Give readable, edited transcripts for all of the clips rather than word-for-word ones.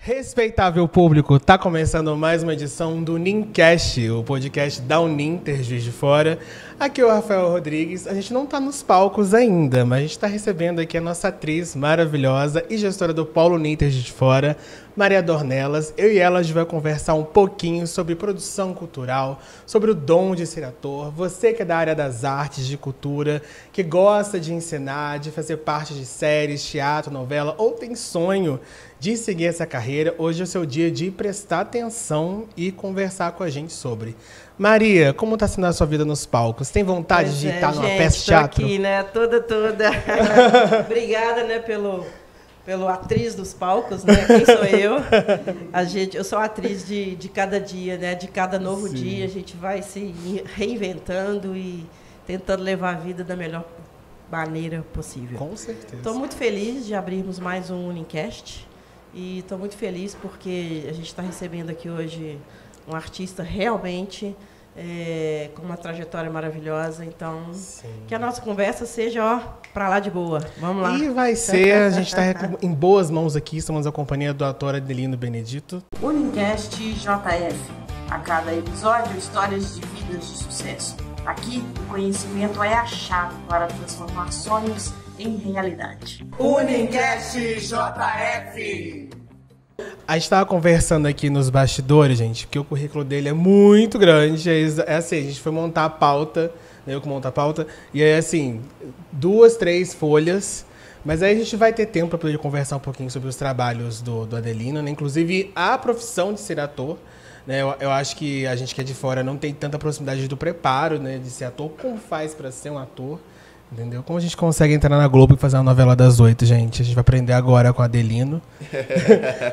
Respeitável público, tá começando mais uma edição do Nincast, o podcast da Uninter Juiz de Fora. Aqui é o Rafael Rodrigues. A gente não tá nos palcos ainda, mas a gente tá recebendo aqui a nossa atriz maravilhosa e gestora do Polo Uninter Juiz de Fora, Maria Dornelas. Eu e ela a gente vai conversar um pouquinho sobre produção cultural, sobre o dom de ser ator. Você que é da área das artes, de cultura, que gosta de ensinar, de fazer parte de séries, teatro, novela, ou tem sonho de seguir essa carreira, hoje é o seu dia de prestar atenção e conversar com a gente sobre. Maria, como está sendo a sua vida nos palcos? Tem vontade de estar numa peça de teatro? Aqui, né? Toda. Obrigada, né, pelo atriz dos palcos, né? Quem sou eu? Eu sou atriz de cada dia, né? De cada novo dia, a gente vai se reinventando e tentando levar a vida da melhor maneira possível. Com certeza. Estou muito feliz de abrirmos mais um Unicast. E estou muito feliz porque a gente está recebendo aqui hoje um artista realmente com uma trajetória maravilhosa. Então, que a nossa conversa seja, para lá de boa. Vamos lá. E vai ser, a gente está em boas mãos aqui, estamos na companhia do ator Adelino Benedito. Unicast JF. A cada episódio, histórias de vidas de sucesso. Aqui, o conhecimento é a chave para transformar sonhos em realidade. Unicast JF. A gente estava conversando aqui nos bastidores, gente, porque o currículo dele é muito grande. É assim, a gente foi montar a pauta, né, eu que monto a pauta, e é assim, 2, 3 folhas. Mas aí a gente vai ter tempo para poder conversar um pouquinho sobre os trabalhos do Adelino, né? Inclusive a profissão de ser ator. Né? Eu acho que a gente que é de fora não tem tanta proximidade do preparo, né, de ser ator. Como faz para ser um ator? Entendeu? Como a gente consegue entrar na Globo e fazer uma novela das 8, gente? A gente vai aprender agora com o Adelino.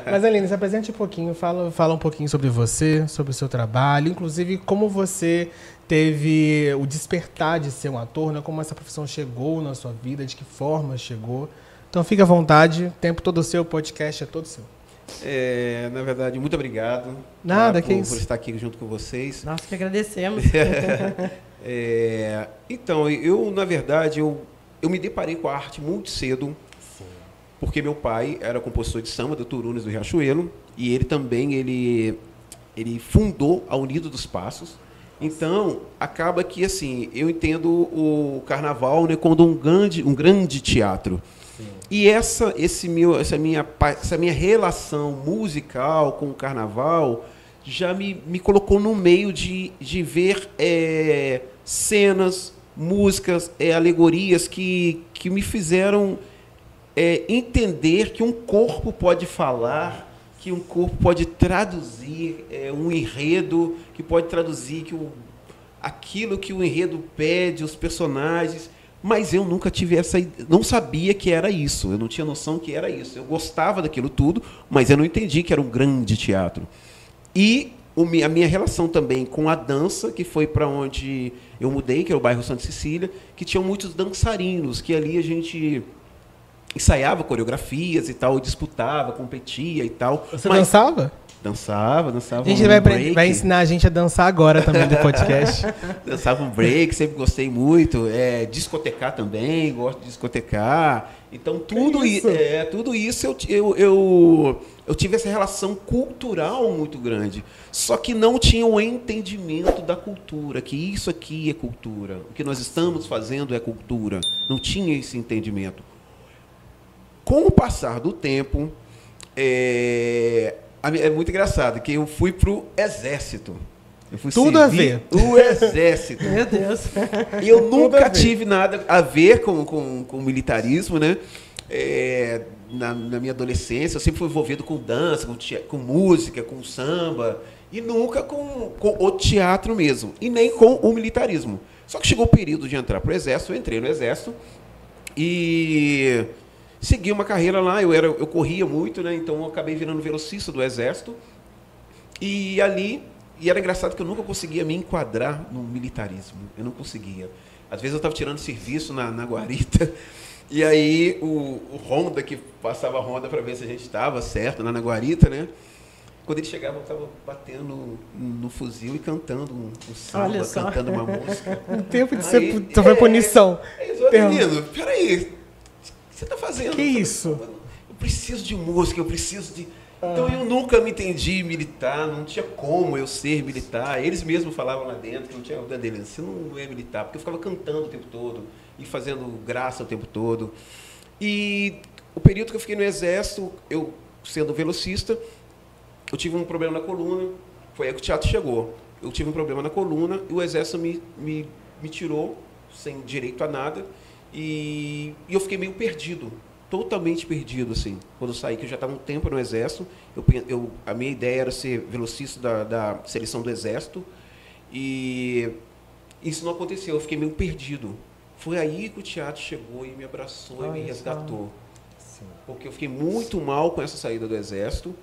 Mas, Adelino, se apresente um pouquinho, fala um pouquinho sobre você, sobre o seu trabalho, inclusive como você teve o despertar de ser um ator, né? Como essa profissão chegou na sua vida, de que forma chegou. Então, fique à vontade, o tempo todo seu, o podcast é todo seu. Na verdade, muito obrigado. Nada, por estar aqui junto com vocês. Nós que agradecemos. Então, eu, na verdade, eu me deparei com a arte muito cedo, porque meu pai era compositor de samba do Turunes do Riachuelo, e ele também ele fundou a Unido dos Passos. Então, acaba que, assim, eu entendo o carnaval, né, como um grande teatro. Sim. E essa minha relação musical com o carnaval já me colocou no meio de ver cenas, músicas, alegorias que me fizeram entender que um corpo pode falar, que um corpo pode traduzir um enredo, que pode traduzir aquilo que o enredo pede, os personagens. Mas eu nunca tive não sabia que era isso, eu não tinha noção que era isso. Eu gostava daquilo tudo, mas eu não entendi que era um grande teatro. E a minha relação também com a dança, que foi para onde eu mudei, que é o bairro Santa Cecília, que tinham muitos dançarinos, que ali a gente ensaiava coreografias e tal, disputava, competia e tal. Você dançava? Dançava. A gente vai ensinar a gente a dançar agora também do podcast. Dançava um break, sempre gostei muito. Discotecar também, gosto de discotecar. Então, tudo isso eu tive essa relação cultural muito grande. Só que não tinha o entendimento da cultura, que isso aqui é cultura. O que nós estamos fazendo é cultura. Não tinha esse entendimento. Com o passar do tempo, é muito engraçado que eu fui para o Exército. Eu fui tudo a ver. O Exército. Meu Deus. Eu nunca tive nada a ver com militarismo, né? Na minha adolescência, eu sempre fui envolvido com dança, com música, com samba, e nunca com o teatro mesmo, e nem com o militarismo. Só que chegou o período de entrar para o Exército, eu entrei no Exército e segui uma carreira lá. Eu corria muito, né? Então eu acabei virando velocista do Exército. E era engraçado que eu nunca conseguia me enquadrar no militarismo. Eu não conseguia. Às vezes eu estava tirando serviço na guarita, e aí o Ronda, que passava a ronda para ver se a gente estava certo na guarita, né? Quando ele chegava, eu estava batendo no fuzil e cantando um samba, cantando uma música. O tempo de ser foi punição. Menino, peraí, o que você está fazendo? Que isso? Eu preciso de música, eu preciso de... Então eu nunca me entendi militar, não tinha como eu ser militar. Eles mesmos falavam lá dentro que não tinha nada deles. Você não é militar, porque eu ficava cantando o tempo todo e fazendo graça o tempo todo. E o período que eu fiquei no Exército, eu sendo velocista, eu tive um problema na coluna. Foi aí que o teatro chegou. Eu tive um problema na coluna e o Exército me tirou sem direito a nada. E eu fiquei meio perdido. Totalmente perdido, assim. Quando eu saí, que eu já estava um tempo no Exército, a minha ideia era ser velocista da seleção do Exército, e isso não aconteceu, eu fiquei meio perdido. Foi aí que o teatro chegou e me abraçou e me resgatou. Sim. Porque eu fiquei muito mal com essa saída do Exército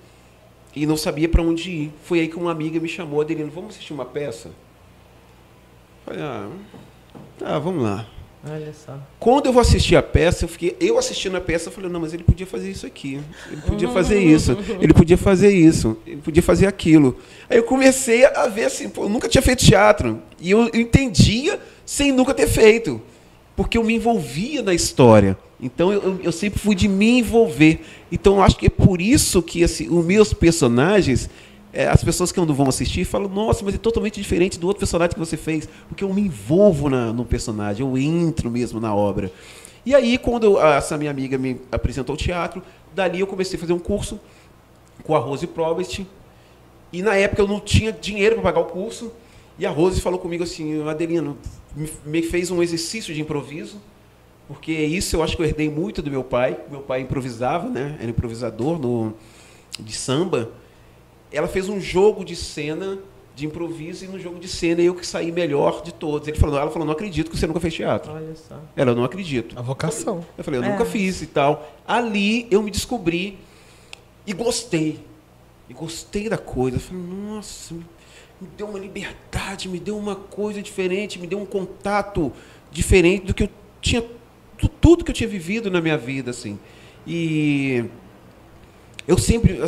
e não sabia para onde ir. Foi aí que uma amiga me chamou, Adelino, vamos assistir uma peça? Eu falei, tá, vamos lá. Olha só. Quando eu vou assistir a peça, eu assistindo a peça, eu falei, não, mas ele podia fazer isso aqui, ele podia fazer isso, ele podia fazer isso, ele podia fazer aquilo. Aí eu comecei a ver assim, pô, eu nunca tinha feito teatro, e eu entendia sem nunca ter feito, porque eu me envolvia na história. Então eu sempre fui de me envolver. Então eu acho que é por isso que assim, os meus personagens, as pessoas que não vão assistir falam, nossa, mas é totalmente diferente do outro personagem que você fez, porque eu me envolvo no personagem, eu entro mesmo na obra. E aí, quando essa minha amiga me apresentou o teatro, dali eu comecei a fazer um curso com a Rose Probst, e na época eu não tinha dinheiro para pagar o curso, e a Rose falou comigo assim, Adelino, me fez um exercício de improviso, porque isso eu acho que eu herdei muito do meu pai improvisava, né? Era improvisador de samba. Ela fez um jogo de cena, de improviso, e no jogo de cena eu que saí melhor de todos. Ela falou, não acredito que você nunca fez teatro. Olha só. Ela, não acredito. A vocação. Eu falei, eu nunca fiz e tal. Ali eu me descobri e gostei. E gostei da coisa. Eu falei, nossa, me deu uma liberdade, me deu uma coisa diferente, me deu um contato diferente do que eu tinha, tudo que eu tinha vivido na minha vida, assim. E eu sempre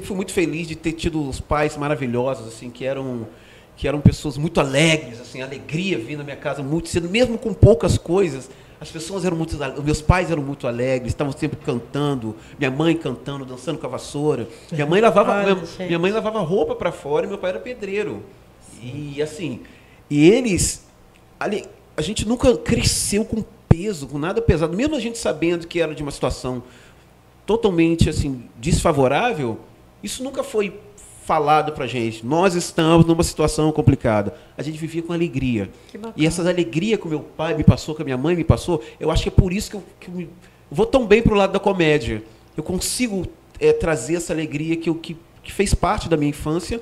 fui muito feliz de ter tido os pais maravilhosos, assim, que eram pessoas muito alegres, assim, alegria vinha na minha casa muito cedo, mesmo com poucas coisas. As pessoas meus pais eram muito alegres, estavam sempre cantando, minha mãe cantando, dançando com a vassoura. Minha mãe lavava roupa para fora e meu pai era pedreiro. E assim, a gente nunca cresceu com peso, com nada pesado, mesmo a gente sabendo que era de uma situação totalmente assim desfavorável, isso nunca foi falado pra gente. Nós estamos numa situação complicada. A gente vivia com alegria. E essa alegria que o meu pai me passou, que a minha mãe me passou, eu acho que é por isso que eu vou tão bem pro lado da comédia. Eu consigo trazer essa alegria que fez parte da minha infância,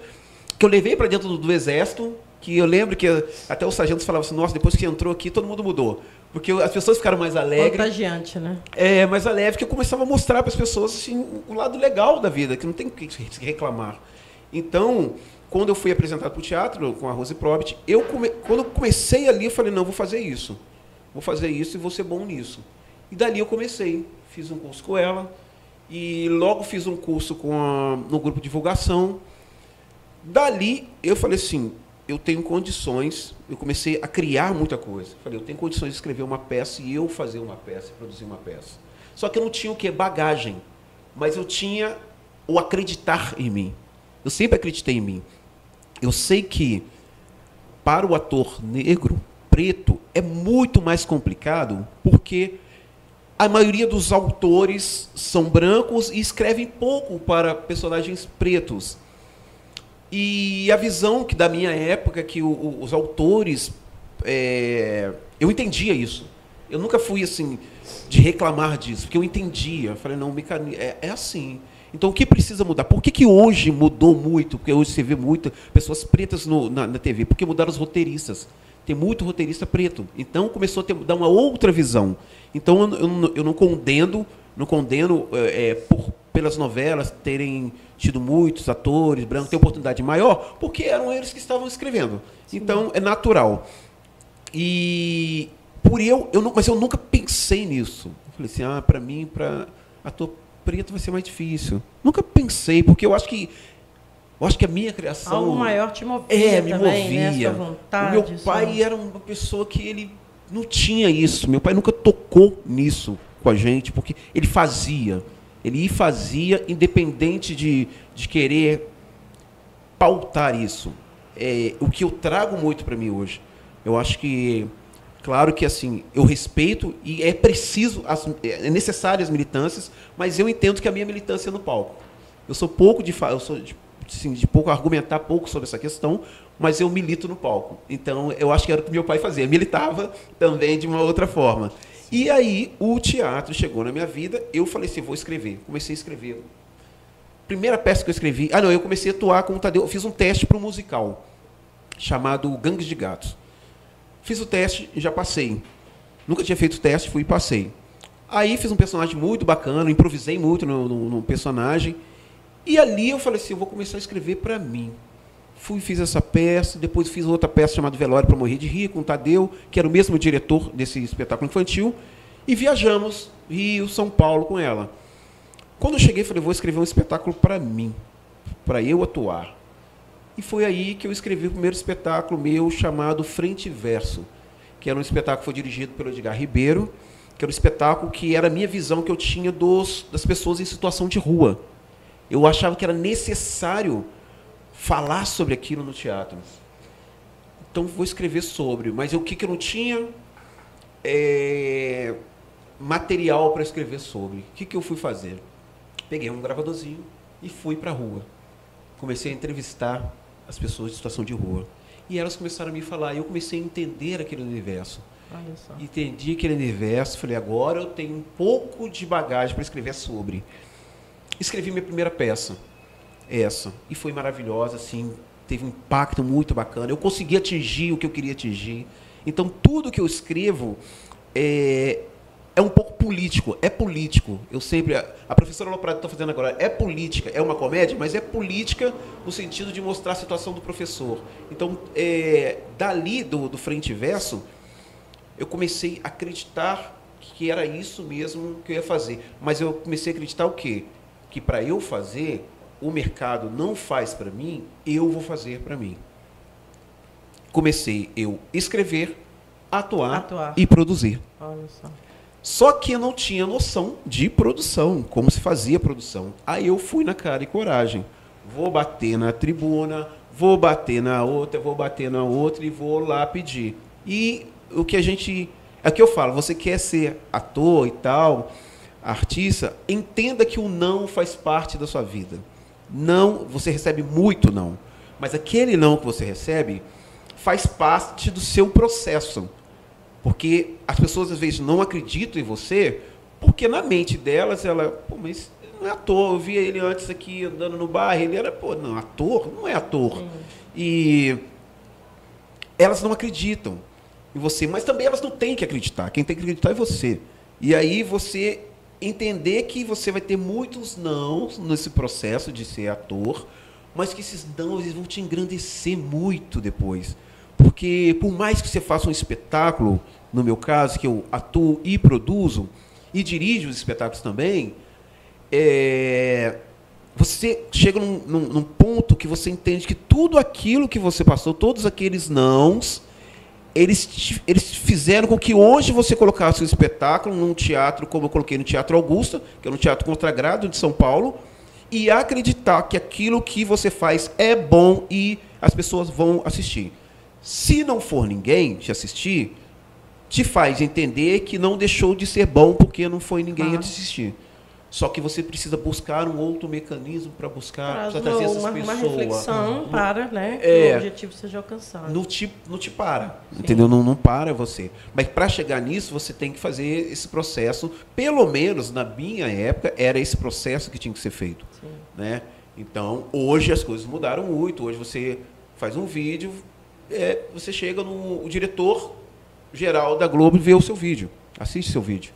que eu levei para dentro do Exército, que eu lembro que até os sargentos falavam assim, nossa, depois que entrou aqui, todo mundo mudou. Porque as pessoas ficaram mais alegres. Contagiante, né? Mais alegre, que eu começava a mostrar para as pessoas assim, o lado legal da vida, que não tem o que reclamar. Então, quando eu fui apresentado para o teatro com a Rose Probst, quando eu comecei ali, eu falei, não, vou fazer isso e vou ser bom nisso. E dali eu comecei, fiz um curso com ela, e logo fiz um curso no grupo de divulgação. Dali, eu falei assim, eu tenho condições, eu comecei a criar muita coisa. Falei, eu tenho condições de escrever uma peça e eu fazer uma peça, produzir uma peça. Só que eu não tinha o quê? Bagagem. Mas eu tinha o acreditar em mim. Eu sempre acreditei em mim. Eu sei que, para o ator negro, preto, é muito mais complicado, porque a maioria dos autores são brancos e escrevem pouco para personagens pretos. E a visão da minha época, que os autores... eu entendia isso. Eu nunca fui assim, de reclamar disso, porque eu entendia. Eu falei, não, é assim. Então, o que precisa mudar? Por que hoje mudou muito? Porque hoje você vê muitas pessoas pretas na TV. Porque mudaram os roteiristas. Tem muito roteirista preto. Então, começou a dar uma outra visão. Então, eu não condeno pelas novelas terem tido muitos atores brancos, ter oportunidade maior, porque eram eles que estavam escrevendo. Sim. Então, é natural. E mas eu nunca pensei nisso. Eu falei assim, para mim, para ator preto vai ser mais difícil. Nunca pensei, porque eu acho que a minha criação... Algo maior te movia me também, movia. Né? Sua vontade. O meu pai era uma pessoa que ele não tinha isso. Meu pai nunca tocou nisso com a gente, porque ele fazia. Ele ia e fazia, independente de querer pautar isso. O que eu trago muito para mim hoje. Eu acho que, claro que assim, eu respeito e é preciso, é necessário as militâncias, mas eu entendo que a minha militância é no palco. Eu sou pouco de pouco argumentar pouco sobre essa questão, mas eu milito no palco. Então, eu acho que era o que meu pai fazia. Militava também de uma outra forma. E aí, o teatro chegou na minha vida, eu falei assim, vou escrever. Comecei a escrever. Primeira peça que eu escrevi... eu comecei a atuar com o Tadeu. Eu fiz um teste para um musical, chamado Gangues de Gatos. Fiz o teste e já passei. Nunca tinha feito o teste, fui e passei. Aí, fiz um personagem muito bacana, improvisei muito no personagem. E ali eu falei assim, eu vou começar a escrever para mim. Fiz essa peça, depois fiz outra peça chamada Velório para Morrer de Rir, com o Tadeu, que era o mesmo diretor desse espetáculo infantil, e viajamos Rio, São Paulo com ela. Quando eu cheguei, falei, vou escrever um espetáculo para mim, para eu atuar. E foi aí que eu escrevi o primeiro espetáculo meu, chamado Frente e Verso, que era um espetáculo que foi dirigido pelo Edgar Ribeiro, que era um espetáculo que era a minha visão que eu tinha das pessoas em situação de rua. Eu achava que era necessário falar sobre aquilo no teatro. Então, vou escrever sobre. Mas o que eu não tinha? Material para escrever sobre. O que eu fui fazer? Peguei um gravadorzinho e fui para a rua. Comecei a entrevistar as pessoas de situação de rua. E elas começaram a me falar. E eu comecei a entender aquele universo. Olha só. Entendi aquele universo. Falei, agora eu tenho um pouco de bagagem para escrever sobre. Escrevi minha primeira peça. Essa. E foi maravilhosa, assim, teve um impacto muito bacana. Eu consegui atingir o que eu queria atingir. Então, tudo que eu escrevo é um pouco político. É político. Eu sempre... A professora Loprado está fazendo agora. É política. É uma comédia, mas é política no sentido de mostrar a situação do professor. Então, dali, do Frente e Verso, eu comecei a acreditar que era isso mesmo que eu ia fazer. Mas eu comecei a acreditar o quê? Que para eu fazer... o mercado não faz para mim, eu vou fazer para mim. Comecei eu escrever, atuar e produzir. Olha só. Só que eu não tinha noção de produção, como se fazia produção. Aí eu fui na cara e coragem. Vou bater na tribuna, vou bater na outra e vou lá pedir. E o que é o que eu falo, você quer ser ator e tal, artista, entenda que o não faz parte da sua vida. Não, você recebe muito não, mas aquele não que você recebe faz parte do seu processo, porque as pessoas às vezes não acreditam em você, porque na mente delas mas não é ator, eu via ele antes aqui andando no bar, ele era, não, ator? Não é ator. Sim. E elas não acreditam em você, mas também elas não têm que acreditar, quem tem que acreditar é você. E aí você entender que você vai ter muitos nãos nesse processo de ser ator, mas que esses nãos eles vão te engrandecer muito depois. Porque, por mais que você faça um espetáculo, no meu caso, que eu atuo e produzo, e dirijo os espetáculos também, você chega num ponto que você entende que tudo aquilo que você passou, todos aqueles nãos, eles fizeram com que hoje você colocasse o espetáculo num teatro, como eu coloquei no Teatro Augusta, que é um teatro consagrado de São Paulo, e acreditar que aquilo que você faz é bom e as pessoas vão assistir. Se não for ninguém te assistir, te faz entender que não deixou de ser bom porque não foi ninguém a te assistir. Só que você precisa buscar um outro mecanismo para trazer essas pessoas. Uma reflexão para, né, que o objetivo seja alcançado. Não te para, entendeu? Não para você. Mas para chegar nisso, você tem que fazer esse processo. Pelo menos, na minha época, era esse processo que tinha que ser feito. Né? Então, hoje as coisas mudaram muito. Hoje você faz um vídeo, você chega o diretor geral da Globo e vê o seu vídeo, assiste seu vídeo.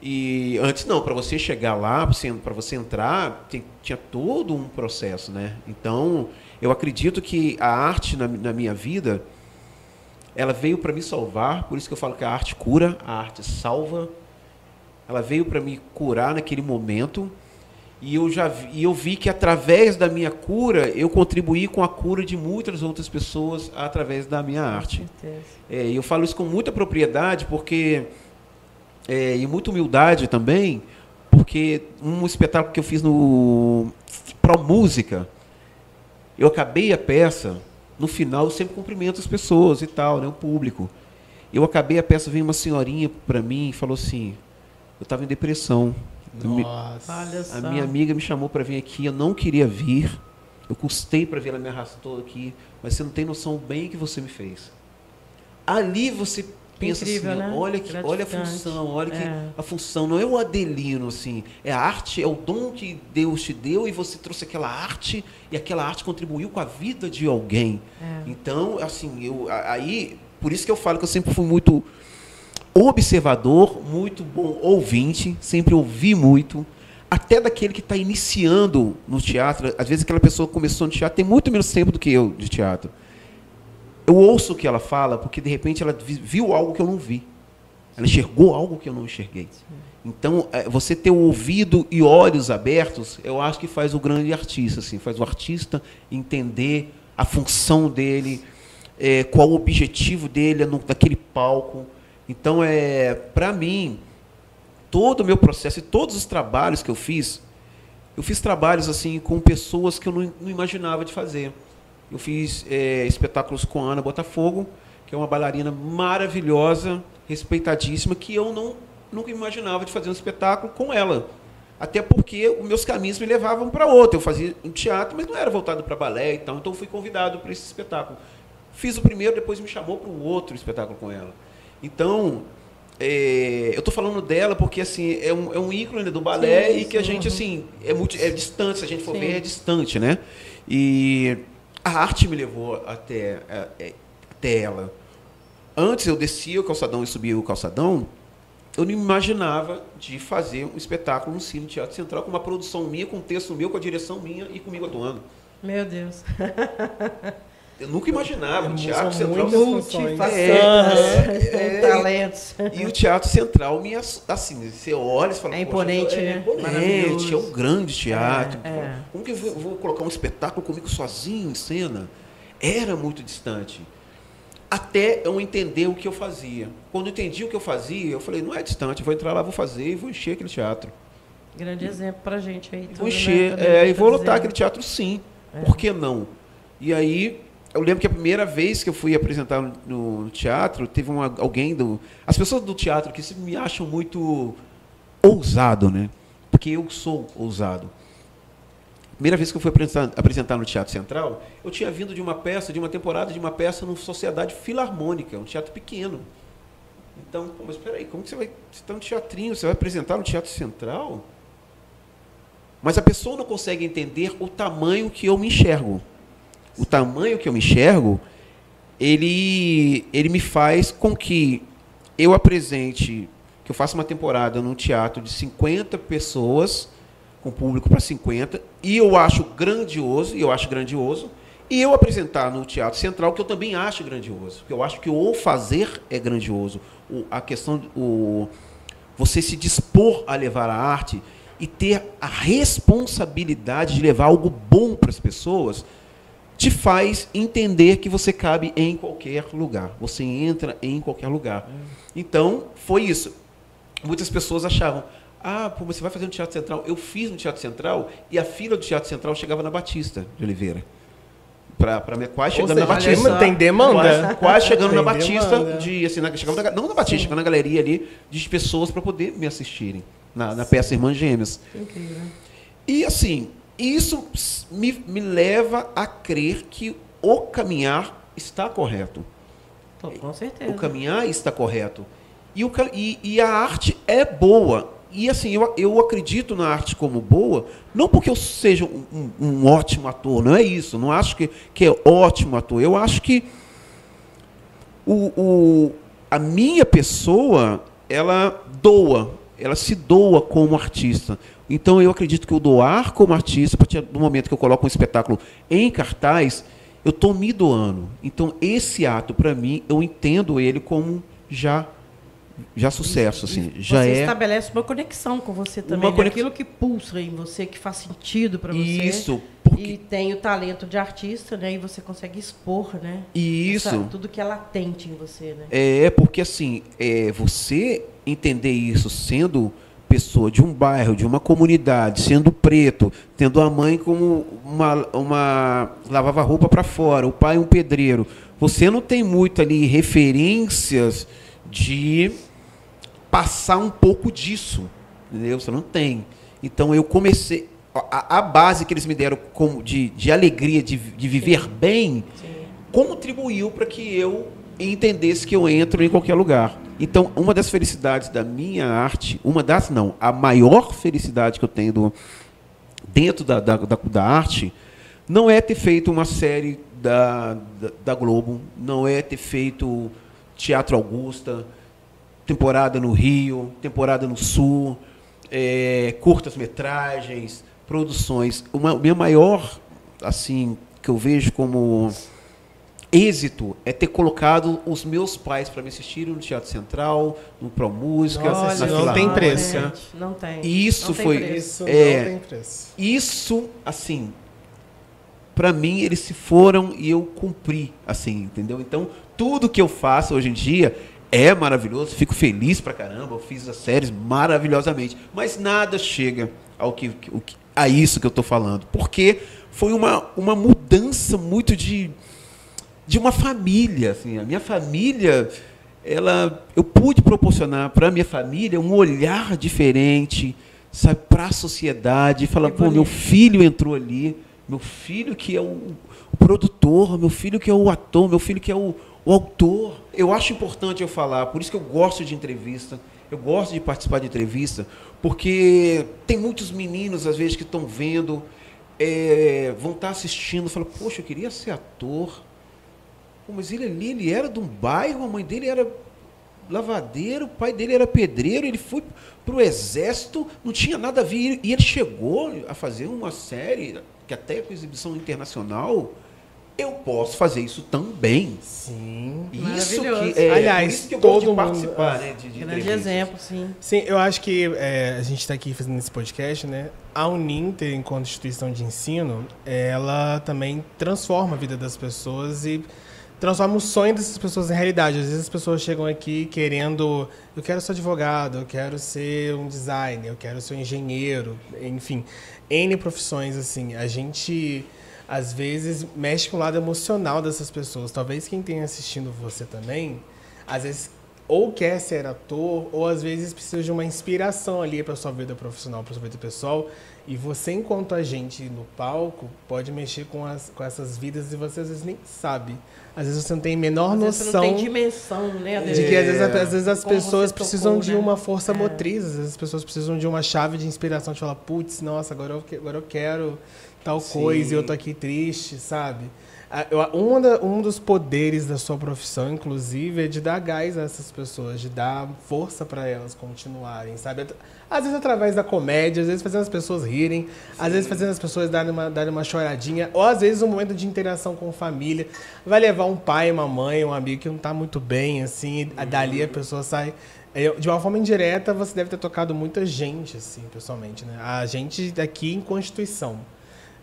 E antes não, para você chegar lá, para você entrar, tinha todo um processo, né? Então, eu acredito que a arte na minha vida, ela veio para me salvar, por isso que eu falo que a arte cura, a arte salva. Ela veio para me curar naquele momento, e eu vi que através da minha cura, eu contribuí com a cura de muitas outras pessoas através da minha arte. Com certeza. E eu falo isso com muita propriedade, porque... e muita humildade também, porque um espetáculo que eu fiz no Pro Música, eu acabei a peça, no final eu sempre cumprimento as pessoas e tal, né, o público. Eu acabei a peça, veio uma senhorinha para mim e falou assim, eu estava em depressão. Nossa. Olha só. A minha amiga me chamou para vir aqui, eu não queria vir, eu custei para vir, ela me arrastou aqui, mas você não tem noção do bem que você me fez. Ali você pensa Incrível, assim, né? olha a Gratificante. função, olha que a função não é o Adelino, assim, é a arte, é o dom que Deus te deu e você trouxe aquela arte e aquela arte contribuiu com a vida de alguém. Então, assim, aí, por isso que eu falo que eu sempre fui muito observador, muito bom ouvinte, sempre ouvi muito, até daquele que está iniciando no teatro. Às vezes aquela pessoa começou no teatro, tem muito menos tempo do que eu de teatro. Eu ouço o que ela fala, porque de repente ela viu algo que eu não vi. Ela enxergou algo que eu não enxerguei. Então, você ter o ouvido e olhos abertos, eu acho que faz o grande artista, assim, faz o artista entender a função dele, qual o objetivo dele naquele palco. Então, para mim, todo o meu processo e todos os trabalhos que eu fiz trabalhos assim com pessoas que eu não imaginava de fazer. Eu fiz espetáculos com a Ana Botafogo, que é uma bailarina maravilhosa, respeitadíssima, que eu nunca imaginava de fazer um espetáculo com ela. Até porque os meus caminhos me levavam para outro. Eu fazia um teatro, mas não era voltado para balé e tal. Então, eu fui convidado para esse espetáculo. Fiz o primeiro, depois me chamou para um outro espetáculo com ela. Então, eu estou falando dela porque assim, é um ícone do balé e que a gente assim, é distante, se a gente for ver, é distante, né? E a arte me levou até ela. Antes eu descia o calçadão e subia o calçadão, eu não imaginava de fazer um espetáculo no Cine Teatro Central com uma produção minha, com um texto meu, com a direção minha e comigo atuando. Meu Deus. Eu nunca imaginava. O Teatro Central... talentos. E o Teatro Central, assim, você olha e fala... É imponente, né? É imponente, Maravilhoso. é um grande teatro. É. Como que eu vou colocar um espetáculo comigo sozinho em cena? Era muito distante. Até eu entender o que eu fazia. Quando eu entendi o que eu fazia, eu falei, não é distante, eu vou entrar lá, vou fazer e vou encher aquele teatro. Grande exemplo pra gente aí. Vou encher, e vou lotar aquele teatro sim. Por que não? E aí... Eu lembro que a primeira vez que eu fui apresentar no teatro, teve alguém do... As pessoas do teatro que sempre me acham muito ousado, né? Porque eu sou ousado. Primeira vez que eu fui apresentar no Teatro Central, eu tinha vindo de uma temporada de uma peça no Sociedade Filarmônica, um teatro pequeno. Então, mas espera aí, como que você está no teatrinho, você vai apresentar no Teatro Central? Mas a pessoa não consegue entender o tamanho que eu me enxergo. O tamanho que eu me enxergo, ele me faz com que eu apresente, que eu faça uma temporada num teatro de 50 pessoas, com público para 50, e eu acho grandioso, e eu apresentar no Teatro Central, que eu também acho grandioso, porque eu acho que o fazer é grandioso. A questão, você se dispor a levar a arte e ter a responsabilidade de levar algo bom para as pessoas, te faz entender que você cabe em qualquer lugar. Você entra em qualquer lugar. Então, foi isso. Muitas pessoas achavam, pô, você vai fazer no Teatro Central? Eu fiz no Teatro Central e a fila do Teatro Central chegava na Batista de Oliveira. Quase chegando na Batista. Tem demanda. Quase chegando na Batista, não na Batista, chegando na galeria ali, de pessoas para poder me assistirem na peça Irmãs Gêmeas. Incrível. E assim, isso me leva a crer que o caminhar está correto. Com certeza. O caminhar está correto. E a arte é boa. E assim, eu acredito na arte como boa, não porque eu seja um ótimo ator, não é isso. Não acho que é ótimo ator. Eu acho que a minha pessoa, ela se doa como artista. Então, eu acredito que o doar como artista, a partir do momento que eu coloco um espetáculo em cartaz, eu estou me doando. Então, esse ato, para mim, eu entendo ele como já sucesso. Assim, você estabelece uma conexão com você também. Aquilo que pulsa em você, que faz sentido para você. Isso. E tem o talento de artista, né? E você consegue expor, né? Isso. Tudo que é latente em você, né? Porque assim, você entender isso sendo pessoa de um bairro, de uma comunidade, sendo preto, tendo a mãe como uma lavava roupa para fora, o pai um pedreiro, você não tem muito ali referências de passar um pouco disso, entendeu? Você não tem. Então eu comecei, a base que eles me deram de alegria, de viver bem, contribuiu para que eu entendesse que eu entro em qualquer lugar. Então, uma das felicidades da minha arte, a maior felicidade que eu tenho dentro da arte, não é ter feito uma série da Globo, não é ter feito Teatro Augusta, temporada no Rio, temporada no Sul, curtas-metragens, produções. Minha maior, assim, que eu vejo como êxito é ter colocado os meus pais para me assistirem no Teatro Central, no Pro Música, Nossa, na não tem preço. Não tem. Isso não tem foi preço. Isso não tem preço. Isso, assim, para mim eles se foram e eu cumpri, assim, entendeu? Então, tudo que eu faço hoje em dia é maravilhoso, fico feliz pra caramba, eu fiz as séries maravilhosamente, mas nada chega a isso que eu tô falando, porque foi uma mudança muito de uma família, assim, a minha família, eu pude proporcionar para a minha família um olhar diferente, sabe, para a sociedade, falar, pô, meu filho entrou ali, meu filho que é o produtor, meu filho que é o ator, meu filho que é o autor. Eu acho importante eu falar, por isso que eu gosto de entrevista, eu gosto de participar de entrevista, porque tem muitos meninos, às vezes, que estão vendo, vão estar assistindo, falam, poxa, eu queria ser ator. Pô, mas ele era de um bairro, a mãe dele era lavadeiro, o pai dele era pedreiro, ele foi para o exército, não tinha nada a ver, e ele chegou a fazer uma série, que até com exibição internacional, eu posso fazer isso também. Sim. Isso Maravilhoso. que, Aliás, por isso que eu todo gosto de mundo- participar, né, de Grande entrevistas. exemplo, sim. Sim, eu acho que a gente está aqui fazendo esse podcast, né? A Uninter, enquanto instituição de ensino, ela também transforma a vida das pessoas e transforma o sonho dessas pessoas em realidade. Às vezes as pessoas chegam aqui querendo, eu quero ser advogado, eu quero ser um designer, eu quero ser um engenheiro, enfim, N profissões, assim. A gente, às vezes, mexe com o lado emocional dessas pessoas. Talvez quem tenha assistindo você também, às vezes, ou quer ser ator, ou às vezes precisa de uma inspiração ali para sua vida profissional, para sua vida pessoal. E você, enquanto agente no palco, pode mexer com essas vidas e você às vezes nem sabe. Às vezes você não tem a menor Às vezes noção você não tem dimensão, né? de que às vezes as Como pessoas você precisam tocou, de né? uma força motriz, às vezes as pessoas precisam de uma chave de inspiração, de falar, putz, nossa, agora eu quero tal coisa e eu tô aqui triste, sabe? Um dos poderes da sua profissão, inclusive, é de dar gás a essas pessoas, de dar força para elas continuarem, sabe? Às vezes através da comédia, às vezes fazendo as pessoas rirem, às vezes fazendo as pessoas darem uma choradinha, ou às vezes um momento de interação com família. Vai levar um pai, uma mãe, um amigo que não tá muito bem, assim, e dali a pessoa sai. De uma forma indireta, você deve ter tocado muita gente, assim, pessoalmente, né? A gente aqui em Constituição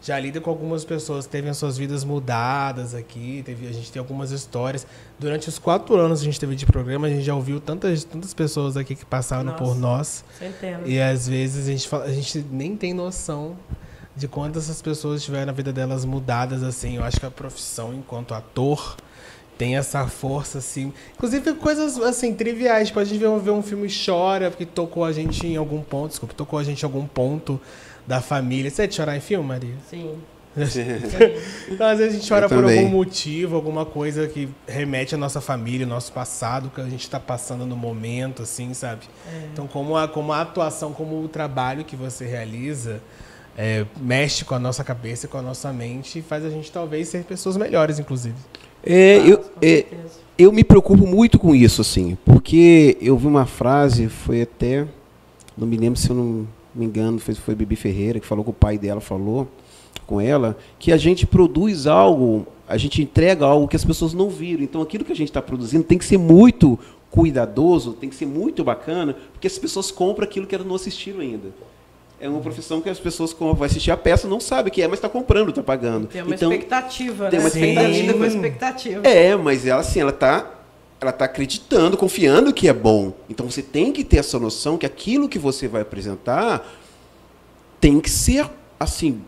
já lida com algumas pessoas que teve as suas vidas mudadas aqui, a gente tem algumas histórias. Durante os 4 anos que a gente teve de programa, a gente já ouviu tantas pessoas aqui que passaram por nós. Centenas. E às vezes a gente nem tem noção de quantas essas pessoas tiveram a vida delas mudadas, assim. Eu acho que a profissão enquanto ator tem essa força, assim. Inclusive coisas, assim, triviais. Tipo, a gente ver um filme e chora porque tocou a gente em algum ponto, tocou a gente em algum ponto da família. Você é de chorar em filme, Maria? Sim. Então, às vezes a gente chora Eu por também. algum motivo, alguma coisa que remete à nossa família, ao nosso passado, que a gente está passando no momento, assim, sabe? Então, como a atuação, como o trabalho que você realiza, mexe com a nossa cabeça e com a nossa mente e faz a gente talvez ser pessoas melhores, inclusive. Com certeza. Eu me preocupo muito com isso, assim, porque eu vi uma frase, foi até, não me lembro se eu não me engano, foi Bibi Ferreira, que falou que o pai dela falou com ela, que a gente produz algo, a gente entrega algo que as pessoas não viram. Então, aquilo que a gente está produzindo tem que ser muito cuidadoso, tem que ser muito bacana, porque as pessoas compram aquilo que elas não assistiram ainda. É uma profissão que as pessoas vão assistir a peça, não sabe o que é, mas está comprando, está pagando. Tem uma Então, expectativa, tem né? uma Você ainda lida com expectativa. expectativa. mas ela assim, ela está ela está acreditando, confiando que é bom. Então você tem que ter essa noção que aquilo que você vai apresentar tem que ser assim,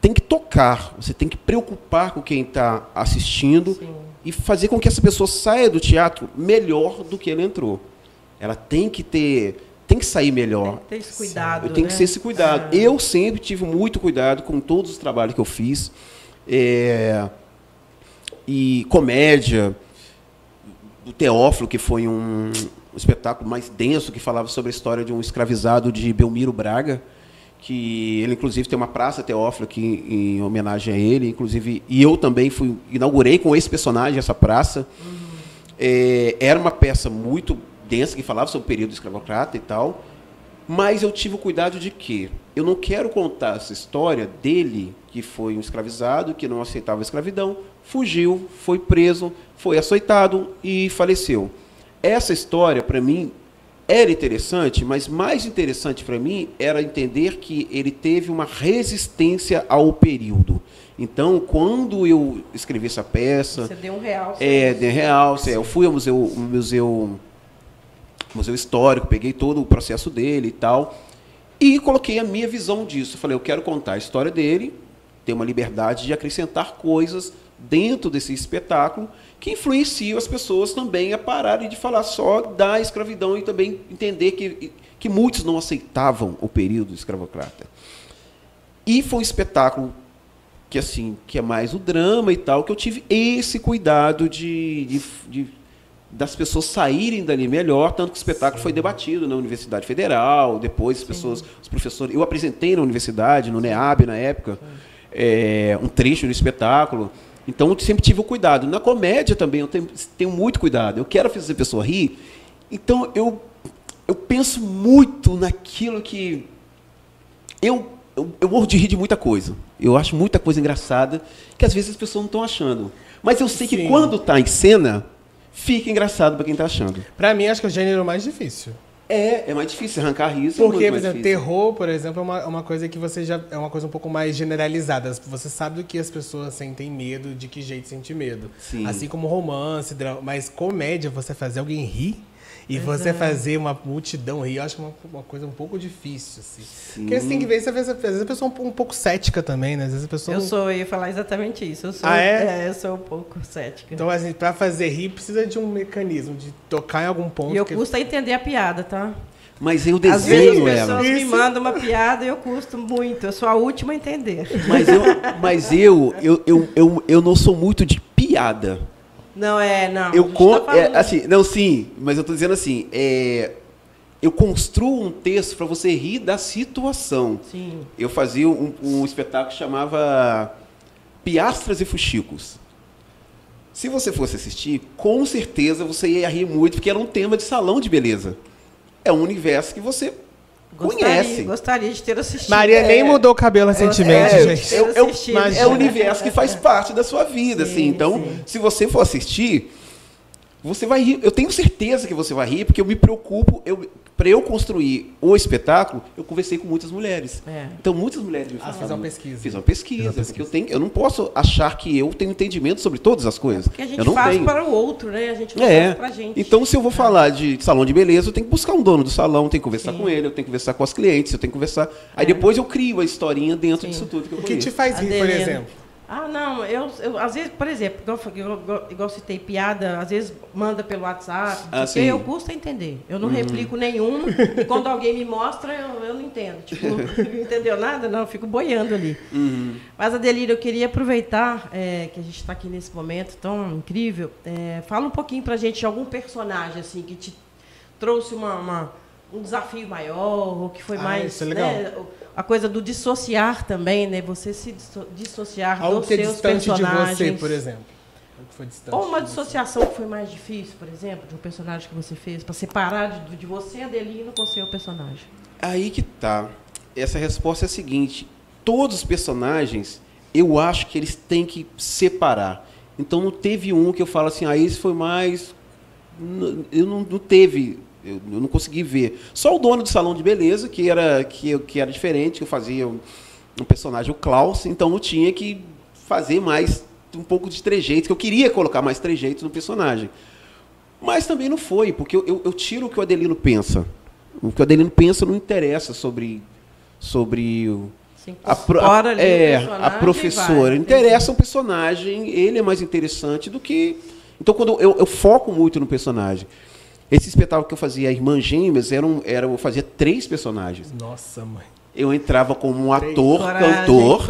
tem que tocar, você tem que preocupar com quem está assistindo. Sim. E fazer com que essa pessoa saia do teatro melhor do que ela entrou. Ela tem que sair melhor. Tem que ter esse cuidado. Tem que ser esse cuidado. Eu sempre tive muito cuidado com todos os trabalhos que eu fiz. E comédia, do Teófilo, que foi um espetáculo mais denso, que falava sobre a história de um escravizado de Belmiro Braga, que ele, inclusive, tem uma praça Teófilo aqui em homenagem a ele, inclusive, e eu também inaugurei com esse personagem essa praça. Era uma peça muito densa, que falava sobre o período escravocrata e tal, mas eu tive o cuidado de que eu não quero contar essa história dele, que foi um escravizado, que não aceitava a escravidão, fugiu, foi preso, foi açoitado e faleceu. Essa história, para mim, era interessante, mas mais interessante para mim era entender que ele teve uma resistência ao período. Então, quando eu escrevi essa peça... Você deu um realce. Deu um realce. Eu fui ao museu histórico, peguei todo o processo dele e tal, e coloquei a minha visão disso. Eu falei, eu quero contar a história dele, ter uma liberdade de acrescentar coisas dentro desse espetáculo que influenciam as pessoas também a pararem de falar só da escravidão e também entender que muitos não aceitavam o período escravocrata. E foi um espetáculo que é mais o drama e tal, que eu tive esse cuidado das pessoas saírem dali melhor, tanto que o espetáculo foi debatido na Universidade Federal, depois os professores... Eu apresentei na universidade, no NEAB, na época, um trecho do espetáculo. Então, eu sempre tive o cuidado. Na comédia também, eu tenho muito cuidado. Eu quero fazer a pessoa rir. Então, eu penso muito naquilo que... Eu morro de rir de muita coisa. Eu acho muita coisa engraçada que, às vezes, as pessoas não estão achando. Mas eu sei que, quando está em cena, fica engraçado para quem está achando. Para mim, acho que é o gênero mais difícil. É mais difícil arrancar riso. Porque, por exemplo, terror, por exemplo, é uma coisa que você já é uma coisa um pouco mais generalizada. Você sabe do que as pessoas sentem medo, de que jeito sente medo. Sim. Assim como romance, drama. Mas comédia, você fazer alguém rir e você fazer uma multidão rir, eu acho uma coisa um pouco difícil, assim. Sim. Porque você tem que ver, às vezes a pessoa é um pouco cética também, né? Às vezes a pessoa eu ia falar exatamente isso. Eu sou um pouco cética. Então, assim, pra fazer rir, precisa de um mecanismo, de tocar em algum ponto. E eu custo a entender a piada, tá? Mas eu desenho ela. As pessoas me mandam uma piada e eu custo muito. Eu sou a última a entender. Mas eu não sou muito de piada. Não. Mas eu estou dizendo assim, eu construo um texto para você rir da situação. Sim. Eu fazia um espetáculo que chamava Piastras e Fuxicos. Se você fosse assistir, com certeza você ia rir muito, porque era um tema de salão de beleza. É um universo que você conhece. Gostaria de ter assistido. Maria nem mudou o cabelo recentemente, gente. É um universo que faz parte da sua vida, sim, assim. Então, se você for assistir, você vai rir. Eu tenho certeza que você vai rir, porque eu me preocupo. Para eu construir o espetáculo, eu conversei com muitas mulheres. Então, muitas mulheres me falaram. Fiz uma pesquisa. Fiz uma pesquisa. Porque eu não posso achar que eu tenho entendimento sobre todas as coisas. Porque a gente faz para o outro, né? A gente não faz para a gente. Então, se eu vou falar de salão de beleza, eu tenho que buscar um dono do salão, tenho que conversar com ele, eu tenho que conversar com as clientes, eu tenho que conversar... Aí depois eu crio a historinha dentro disso tudo que eu conheço. O que te faz rir, por exemplo? Não, eu às vezes, por exemplo, igual citei piada, às vezes manda pelo WhatsApp, porque eu custo a entender. Eu não replico nenhum, e quando alguém me mostra, eu não entendo. Tipo, não entendeu nada? Não, eu fico boiando ali. Mas, Adelira, eu queria aproveitar que a gente está aqui nesse momento tão incrível. Fala um pouquinho pra gente de algum personagem assim, que te trouxe um desafio maior, ou que foi mais... Isso é legal. Né, a coisa do dissociar também, né? Você se dissociar algo dos que é seus distante personagens. de você, por exemplo. Algo que foi distante ou uma dissociação que foi mais difícil, por exemplo, de um personagem que você fez, para separar de você, Adelino, com o seu personagem. Aí que tá. Essa resposta é a seguinte. Todos os personagens, eu acho que eles têm que separar. Então, não teve um que eu falo assim, esse foi mais... Eu não teve... Eu não consegui ver. Só o dono do salão de beleza, que era diferente, que eu fazia um personagem, o Klaus, então eu tinha que fazer mais um pouco de trejeitos, que eu queria colocar mais trejeitos no personagem. Mas também não foi, porque eu tiro o que o Adelino pensa. O que o Adelino pensa não interessa sobre a professora. Interessa o personagem, ele é mais interessante do que... Então, quando eu foco muito no personagem. Esse espetáculo que eu fazia, Irmãs Gêmeas, eu fazia 3 personagens. Nossa, mãe. Eu entrava como um ator-cantor.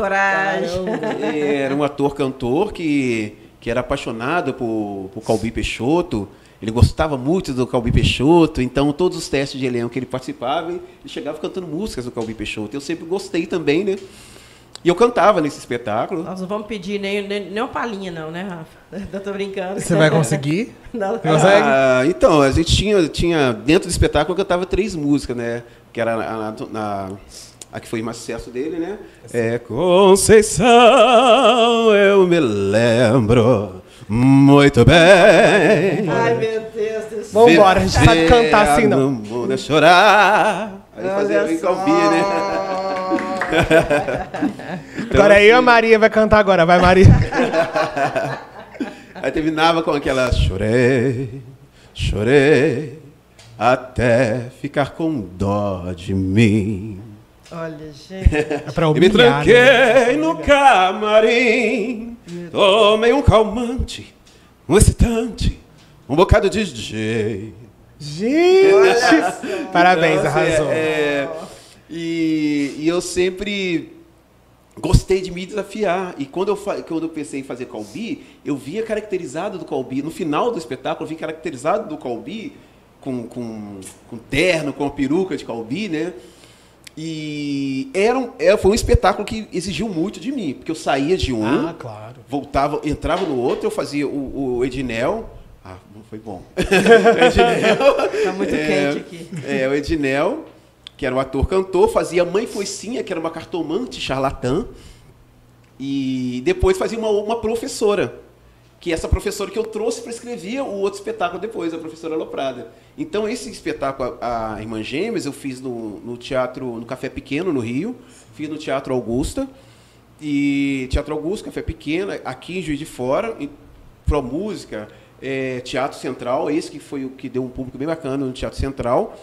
Era um ator-cantor que era apaixonado por Calbi Peixoto. Ele gostava muito do Calbi Peixoto, então todos os testes de elenco que ele participava, ele chegava cantando músicas do Calbi Peixoto. Eu sempre gostei também, né? E eu cantava nesse espetáculo. Nós não vamos pedir nem uma palhinha, não, né, Rafa? Eu tô brincando. Você vai conseguir? Não. Então, a gente tinha dentro do espetáculo, eu cantava 3 músicas, né? Que era a que foi mais sucesso dele, né? Conceição, eu me lembro muito bem. Ai, meu Deus do céu. Vamos embora, a gente sabe cantar assim, não. Não é chorar. Aí fazia o Calbi, né? Então, agora aí a Maria vai cantar agora. Vai, Maria. Aí terminava com aquela chorei, chorei, até ficar com dó de mim. Olha, gente. É pra E me humilhar, tranquei né? no camarim, tomei um calmante, um excitante, um bocado de jeito. Gente! Parabéns, Então, arrasou. E eu sempre gostei de me desafiar. E quando eu pensei em fazer Calbi, eu via caracterizado do Calbi. No final do espetáculo, eu vi caracterizado do Calbi com terno, com a peruca de Calbi, né? E foi um espetáculo que exigiu muito de mim, porque eu saía de um, claro. voltava, entrava no outro, eu fazia o Edinel. Não foi bom. O Edinel. Tá muito quente aqui. O Edinel, que era um ator-cantor, fazia Mãe Foicinha, que era uma cartomante charlatã, e depois fazia uma professora, que essa professora que eu trouxe para escrever o outro espetáculo depois, a professora Aloprada. Então, esse espetáculo, a Irmã Gêmeas, eu fiz no teatro, no Café Pequeno, no Rio, fiz no Teatro Augusta, e Teatro Augusta, Café Pequeno, aqui em Juiz de Fora, Pro Música, Teatro Central, esse que foi o que deu um público bem bacana no Teatro Central.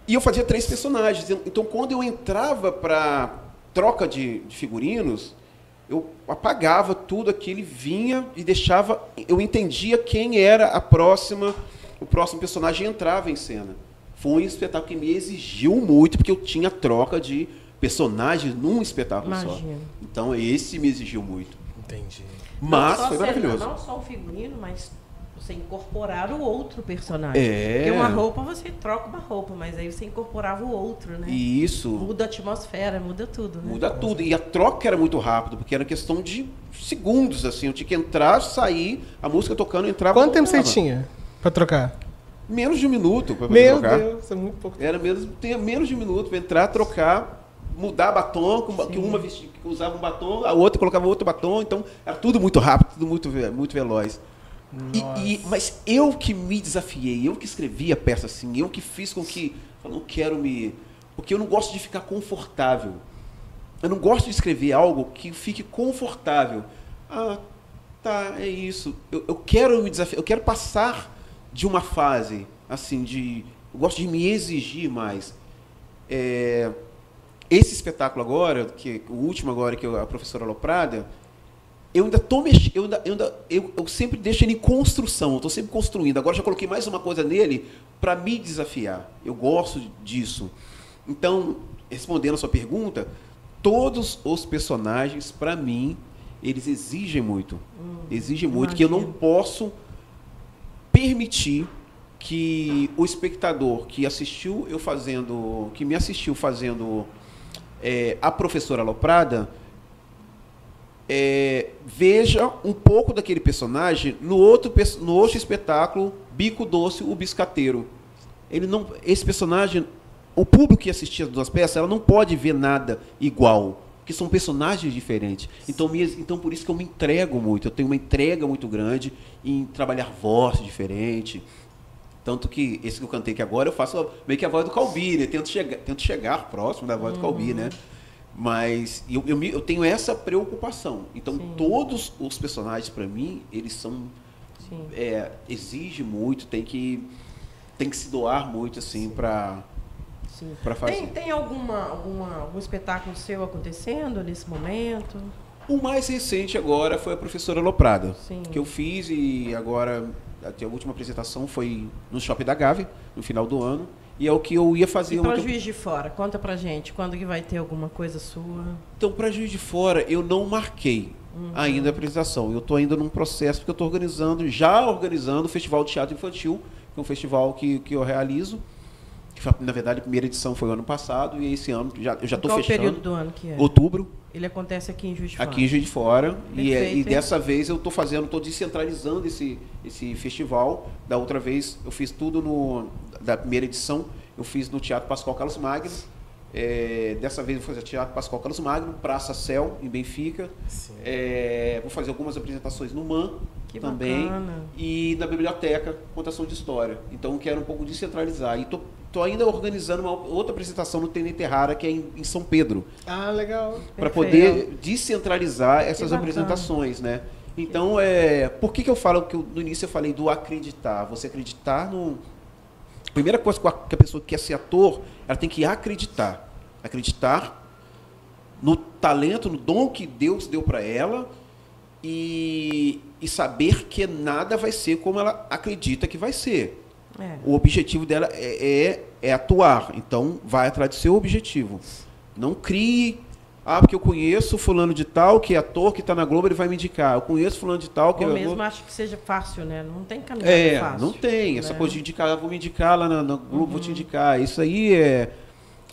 E eu fazia 3 personagens. Então, quando eu entrava para troca de figurinos, eu apagava tudo aquilo, vinha e deixava... Eu entendia quem era o próximo personagem e entrava em cena. Foi um espetáculo que me exigiu muito, porque eu tinha troca de personagens num espetáculo só. Então, esse me exigiu muito. Entendi. Mas foi maravilhoso. Não só o figurino, mas você incorporar o outro personagem. É. Porque uma roupa, você troca uma roupa, mas aí você incorporava o outro, né? Isso. Muda a atmosfera, muda tudo, né? Muda tudo. E a troca era muito rápida, porque era questão de segundos, assim. Eu tinha que entrar, sair, a música tocando, entrava. Quanto tempo você tinha pra trocar? Menos de um minuto para Meu trocar. Deus, é muito pouco tempo. Era menos de um minuto para entrar, trocar, mudar batom, que uma usava um batom, a outra colocava outro batom, então era tudo muito rápido, tudo muito veloz. Mas eu que me desafiei, eu que escrevi a peça assim, eu que fiz com que eu não quero porque eu não gosto de ficar confortável. Eu não gosto de escrever algo que fique confortável. Tá, é isso. Eu quero me desafiar, eu quero passar de uma fase assim eu gosto de me exigir mais. Esse espetáculo agora, o último agora, que é a professora Aloprada, eu ainda estou mexendo, eu sempre deixo ele em construção, eu estou sempre construindo. Agora já coloquei mais uma coisa nele para me desafiar. Eu gosto disso. Então, respondendo a sua pergunta, todos os personagens, para mim, eles exigem muito. Exigem muito, que eu não posso permitir que o espectador que me assistiu fazendo a professora Aloprada veja um pouco daquele personagem no outro espetáculo, Bico Doce, o Biscateiro. Esse personagem, o público que assistia as 2 peças, ela não pode ver nada igual, porque são personagens diferentes. Então por isso que eu me entrego muito, eu tenho uma entrega muito grande em trabalhar voz diferente. Tanto que esse que eu cantei aqui agora, eu faço meio que a voz do Calbi, né? Tento chegar próximo da voz do Calbi, né? Mas eu tenho essa preocupação. Então, todos os personagens, para mim, eles são Sim. exige muito, tem que se doar muito, assim, para fazer. Tem algum espetáculo seu acontecendo nesse momento? O mais recente agora foi a Professora Aloprada, Sim. que eu fiz, e agora a última apresentação foi no Shopping da Gávea, no final do ano, e é o que eu ia fazer. E para Juiz de Fora, conta pra gente, quando que vai ter alguma coisa sua? Então, para Juiz de Fora, eu não marquei ainda a apresentação. Eu estou ainda num processo, porque eu estou já organizando o Festival de Teatro Infantil, que é um festival que eu realizo. Na verdade, a primeira edição foi o ano passado, e esse ano eu já estou fechando. Qual o período do ano que é? Outubro. Ele acontece aqui em Juiz de Fora? Aqui em Juiz de Fora. Perfeito, e dessa vez eu estou descentralizando esse festival. Da outra vez eu fiz tudo da primeira edição, eu fiz no Teatro Pascoal Carlos Magno. Dessa vez eu vou fazer Teatro Pascoal Carlos Magno, Praça Céu, em Benfica. Vou fazer algumas apresentações no MAN também. Bacana. E na biblioteca, contação de história. Então eu quero um pouco descentralizar. E estou ainda organizando uma outra apresentação no TNT Rara, que é em São Pedro. Ah, legal. Para poder descentralizar essas apresentações, né? Então, por que eu falo que no início eu falei do acreditar? Você acreditar no... A primeira coisa que a pessoa que quer ser ator, ela tem que acreditar. Acreditar no talento, no dom que Deus deu para ela e saber que nada vai ser como ela acredita que vai ser. O objetivo dela é atuar. Então, vai atrás do seu objetivo. Não crie... porque eu conheço fulano de tal, que é ator, que está na Globo, ele vai me indicar. Eu conheço fulano de tal, que... Eu mesmo acho que seja fácil, né? Não tem caminho fácil. Não tem. Essa coisa de indicar, vou me indicar lá na Globo, vou te indicar. Isso aí é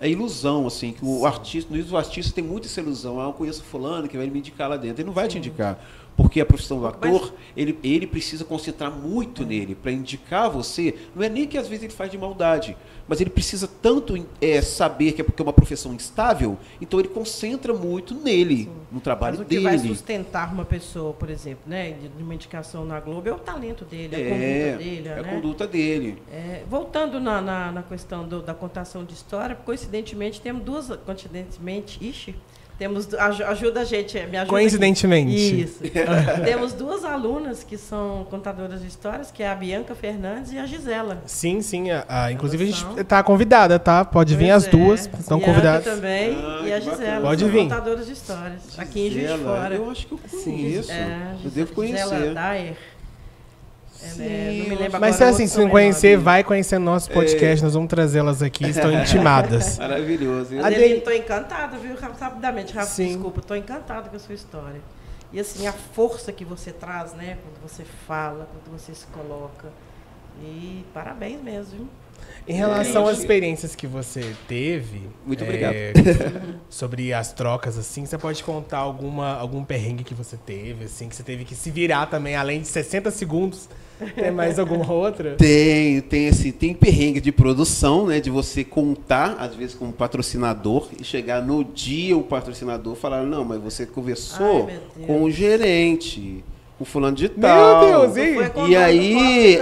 ilusão, assim, que o artista tem muito essa ilusão. Eu conheço fulano, que vai me indicar lá dentro. Ele não vai te indicar. Porque a profissão do ator, ele precisa concentrar muito nele para indicar você. Não é nem que às vezes ele faz de maldade, mas ele precisa tanto saber que é porque é uma profissão instável, então ele concentra muito nele, no trabalho dele. Mas o que vai sustentar uma pessoa, por exemplo, né, de uma indicação na Globo, é o talento dele, a conduta dele. É a conduta dele. Voltando na questão da contação de história, coincidentemente, ajuda a gente, me ajuda. Coincidentemente. Aqui. Isso. Temos duas alunas que são contadoras de histórias, que é a Bianca Fernandes e a Gisela. Sim. Inclusive a gente está convidada, tá? Pode vir as duas, estão convidadas. A Bianca também e a Gisela. Pode são vir. Contadoras de histórias, aqui em Juiz de Fora. Eu acho que eu conheço. Eu devo conhecer. Gisela Dayer. Não me lembro agora. Mas se assim, se não conhecer, vai conhecer nosso podcast, nós vamos trazê-las aqui, estão intimadas. Maravilhoso. Estou encantada, viu? Rapidamente, Sim. Desculpa, estou encantada com a sua história. E assim, a força que você traz, né? Quando você fala, quando você se coloca. E parabéns mesmo, viu? Em relação às experiências que você teve, muito obrigado. Sobre as trocas, assim, você pode contar algum perrengue que você teve, assim, que você teve que se virar também, além de 60 segundos? Tem mais alguma outra? Tem perrengue de produção, né? De você contar, às vezes, com um patrocinador e chegar no dia o patrocinador falar, não, mas você conversou com o gerente, com fulano de tal. Meu Deus, e aí,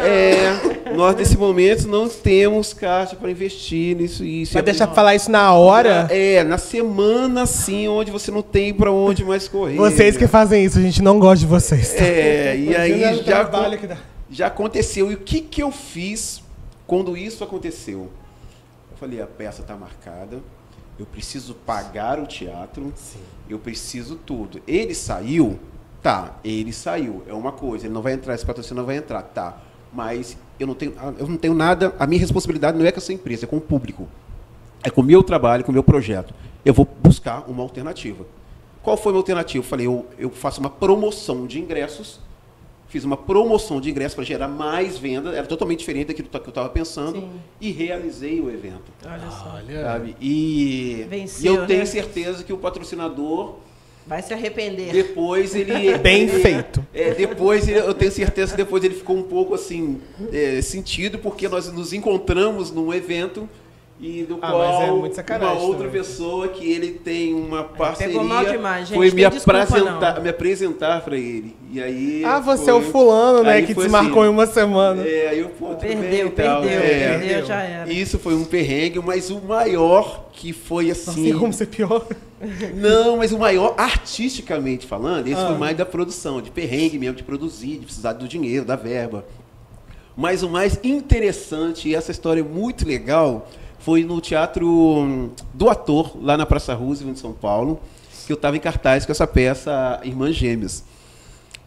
nós nesse momento não temos caixa para investir nisso. Vai deixar falar isso na hora? Na semana, assim, onde você não tem para onde mais correr. Vocês que fazem isso, a gente não gosta de vocês. Tá? E aí já aconteceu. E o que eu fiz quando isso aconteceu? Eu falei, a peça está marcada, eu preciso pagar o teatro, eu preciso tudo. Ele saiu? Tá, ele saiu. É uma coisa, ele não vai entrar, esse patrocínio não vai entrar, tá. Mas eu não tenho nada, a minha responsabilidade não é com essa empresa, é com o público. É com o meu trabalho, com o meu projeto. Eu vou buscar uma alternativa. Qual foi a minha alternativa? Eu falei, eu faço uma promoção de ingressos. Fiz uma promoção de ingressos para gerar mais venda, era totalmente diferente daquilo que eu estava pensando, e realizei o evento. Olha só. Sabe? E eu tenho certeza que o patrocinador vai se arrepender. Depois ele... Bem feito. Eu tenho certeza que depois ele ficou um pouco assim, sentido, porque nós nos encontramos num evento e do mas qual é muito sacanagem uma outra também. pessoa que ele tem uma parceria pegou mal demais, gente, foi tem desculpa, não. me apresentar para ele. E aí você é o fulano, né, aí que foi desmarcou assim, em uma semana. aí eu, pô, tudo bem Perdeu, e tal. perdeu, já era. Isso foi um perrengue, mas o maior que foi Nossa, assim... tem como ser pior. Não, mas o maior, artisticamente falando, esse foi Ah. mais da produção, de perrengue mesmo, de produzir, de precisar do dinheiro, da verba. Mas o mais interessante, e essa história é muito legal, foi no Teatro do Ator, lá na Praça Roosevelt, em São Paulo, que eu estava em cartaz com essa peça Irmãs Gêmeas.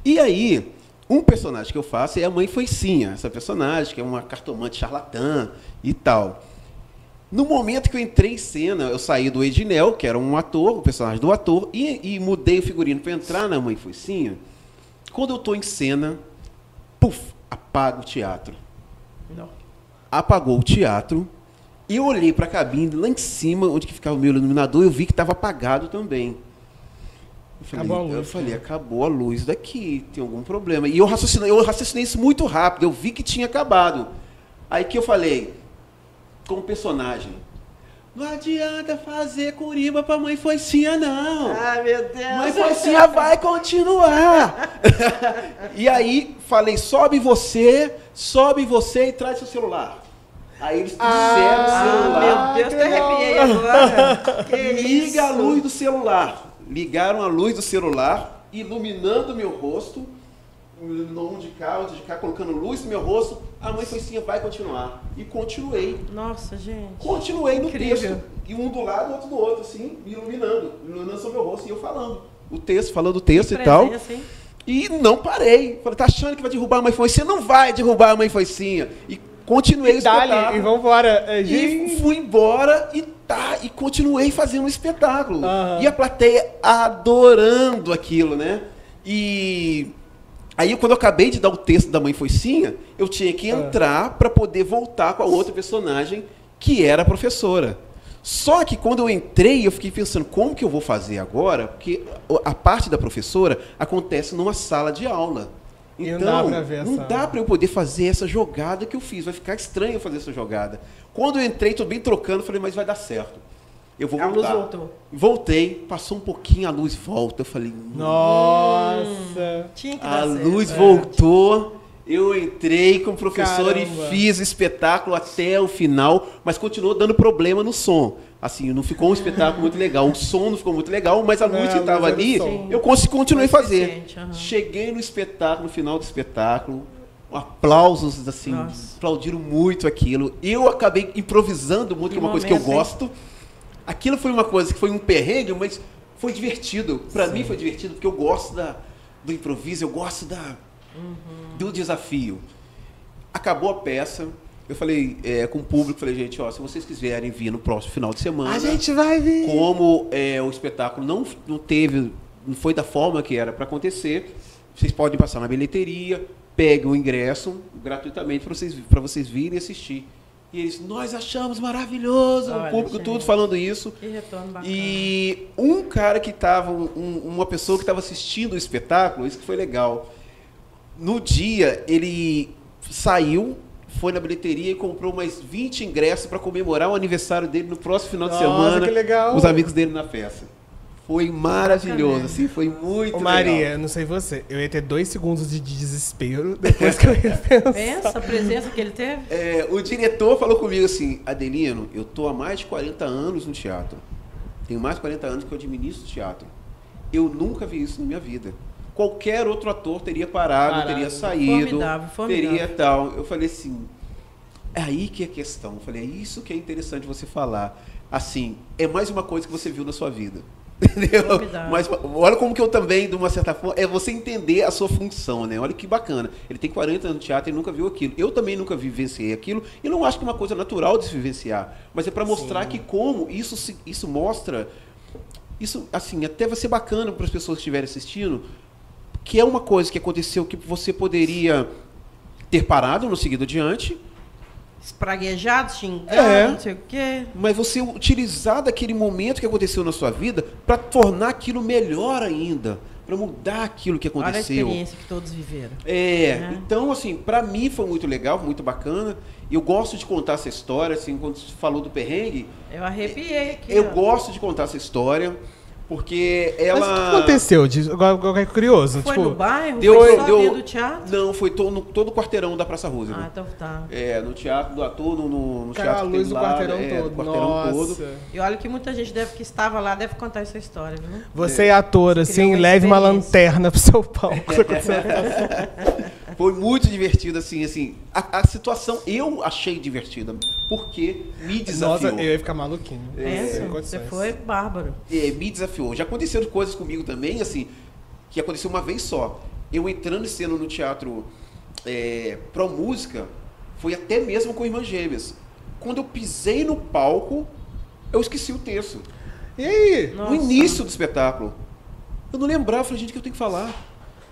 E aí, um personagem que eu faço é a Mãe Foicinha, essa personagem que é uma cartomante charlatã e tal. No momento que eu entrei em cena, eu saí do Edinel, que era um ator, o personagem do ator, e mudei o figurino para entrar na Mãe Foicinha. Quando eu estou em cena, puf, apaga o teatro. Não. Apagou o teatro. E eu olhei para a cabine, lá em cima, onde que ficava o meu iluminador, eu vi que estava apagado também. Acabou a luz, Eu falei, acabou a luz daqui, tem algum problema. E eu raciocinei isso muito rápido, eu vi que tinha acabado. Aí que eu falei, como personagem, não adianta fazer curiba pra Mãe Foicinha, não. Ai, meu Deus. Mãe Foicinha vai continuar. E aí falei, sobe você e traz seu celular. Aí eles trouxeram o celular. Meu Deus, até arrepiei agora. Que Liga a isso? luz do celular. Ligaram a luz do celular, iluminando meu rosto, onde de cá, colocando luz no meu rosto. A Mãe Foicinha vai continuar. E continuei. Nossa, gente. Continuei no Incrível. texto. E um do lado, outro do outro, assim, me iluminando sobre o meu rosto. E eu falando o texto e tal. Presença, hein? E não parei. Falei, tá achando que vai derrubar a Mãe Foicinha? Não vai derrubar a Mãe Foicinha. E continuei o espetáculo. E vambora. E fui embora e continuei fazendo um espetáculo. Aham. E a plateia adorando aquilo, né? E aí, quando eu acabei de dar o texto da Mãe Foicinha, eu tinha que entrar para poder voltar com a outra personagem, que era a professora. Só que quando eu entrei, eu fiquei pensando, como que eu vou fazer agora? Porque a parte da professora acontece numa sala de aula. E não Então, dá pra ver não essa- dá para eu poder fazer essa jogada que eu fiz. Vai ficar estranho eu fazer essa jogada. Quando eu entrei, tô bem trocando, falei, mas vai dar certo. Eu vou A luz voltar. voltou. Voltei, passou um pouquinho, a luz volta. Eu falei, Nossa. Tinha que a dar certo. luz voltou. Eu entrei como professor Caramba. e fiz o espetáculo até o final, mas continuou dando problema no som. Assim, não ficou um espetáculo muito legal. O som não ficou muito legal, mas a Não, luz a que estava luz era o ali, som. eu continuei a Foi fazer. suficiente, aham. Cheguei no espetáculo, no final do espetáculo, aplausos, assim, Nossa. aplaudiram muito aquilo. Eu acabei improvisando muito, que é uma coisa que eu momento, hein? gosto. Aquilo foi uma coisa que foi um perrengue, mas foi divertido. Para mim foi divertido, porque eu gosto do improviso, eu gosto do desafio. Acabou a peça, eu falei com o público, falei, gente, ó, se vocês quiserem vir no próximo final de semana, A gente vai vir. como o espetáculo não foi da forma que era para acontecer, vocês podem passar na bilheteria, peguem o ingresso gratuitamente para vocês virem assistir. E eles, nós achamos maravilhoso, Olha, o público gente. tudo falando isso. Que retorno bacana. E um cara que estava, uma pessoa que estava assistindo o espetáculo, isso que foi legal. No dia, ele saiu, foi na bilheteria e comprou mais 20 ingressos para comemorar o aniversário dele no próximo final de Nossa, semana. que legal. Com os amigos dele na festa. Foi maravilhoso, Bacana. assim, foi muito Ô, Maria, legal. não sei você, eu ia ter 2 segundos de desespero depois que eu ia pensar. Pensa a presença que ele teve. O diretor falou comigo assim, Adelino, eu tô há mais de 40 anos no teatro. Tenho mais de 40 anos que eu administro teatro. Eu nunca vi isso na minha vida. Qualquer outro ator teria parado, teria saído, Formidável. teria tal. Eu falei assim, é aí que é a questão. Eu falei, é isso que é interessante você falar. Assim, é mais uma coisa que você viu na sua vida. Entendeu? Formidável. Mas olha como que eu também, de uma certa forma, é você entender a sua função, né? Olha que bacana. Ele tem 40 anos de teatro e nunca viu aquilo. Eu também nunca vivenciei aquilo e não acho que é uma coisa natural de se vivenciar. Mas é para mostrar que como isso mostra... Isso, assim, até vai ser bacana para as pessoas que estiverem assistindo, que é uma coisa que aconteceu que você poderia ter parado, não seguido adiante, Espraguejado, xingando, não sei o quê. mas você utilizar daquele momento que aconteceu na sua vida para tornar aquilo melhor ainda, para mudar aquilo que Olha a aconteceu. experiência que todos viveram. Então, assim, para mim foi muito legal, muito bacana. Eu gosto de contar essa história, assim, quando você falou do perrengue. Eu arrepiei aqui. Eu gosto de contar essa história, porque ela... Mas o que aconteceu? Agora é curioso. Foi tipo, no bairro? deu- Foi só deu- dentro do teatro? Não, foi todo o quarteirão da Praça Roosevelt. Ah, então tá. No teatro do ator, no Cara, a teatro que luz tem do lá, quarteirão todo. do quarteirão Nossa. todo. E olha que muita gente que estava lá deve contar essa história, viu? Você é ator, assim, uma leve uma experiência. lanterna pro seu palco. Foi muito divertido, assim. A situação eu achei divertida, porque me desafiou. Nossa, eu ia ficar maluquinho. Pensa, Sem você condições. foi bárbaro. Me desafiou. Já aconteceram coisas comigo também, assim, que aconteceu uma vez só. Eu entrando em cena no teatro Pro Música, foi até mesmo com Irmãs Gêmeas. Quando eu pisei no palco, eu esqueci o texto. E aí? Nossa. No início do espetáculo. Eu não lembrava, falei, gente, o que eu tenho que falar?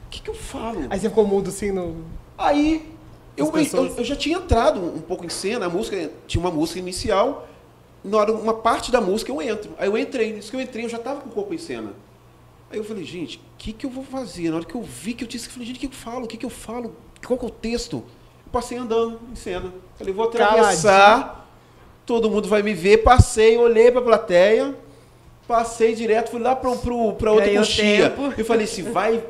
O que eu falo? Aí você ficou mudo assim no... Aí As pessoas- eu já tinha entrado um pouco em cena, a música tinha uma música inicial, na hora uma parte da música eu entro. Aí eu entrei, nisso que eu entrei, eu já estava com o corpo em cena. Aí eu falei, gente, o que eu vou fazer? Na hora que eu vi que eu disse, eu falei, gente, o que eu falo? O que eu falo? Qual que é o texto? Eu passei andando em cena. Falei, vou atravessar, todo mundo vai me ver, passei, olhei para a plateia, passei direto, fui lá para outra Ganhou coxia. tempo. Eu falei assim, vai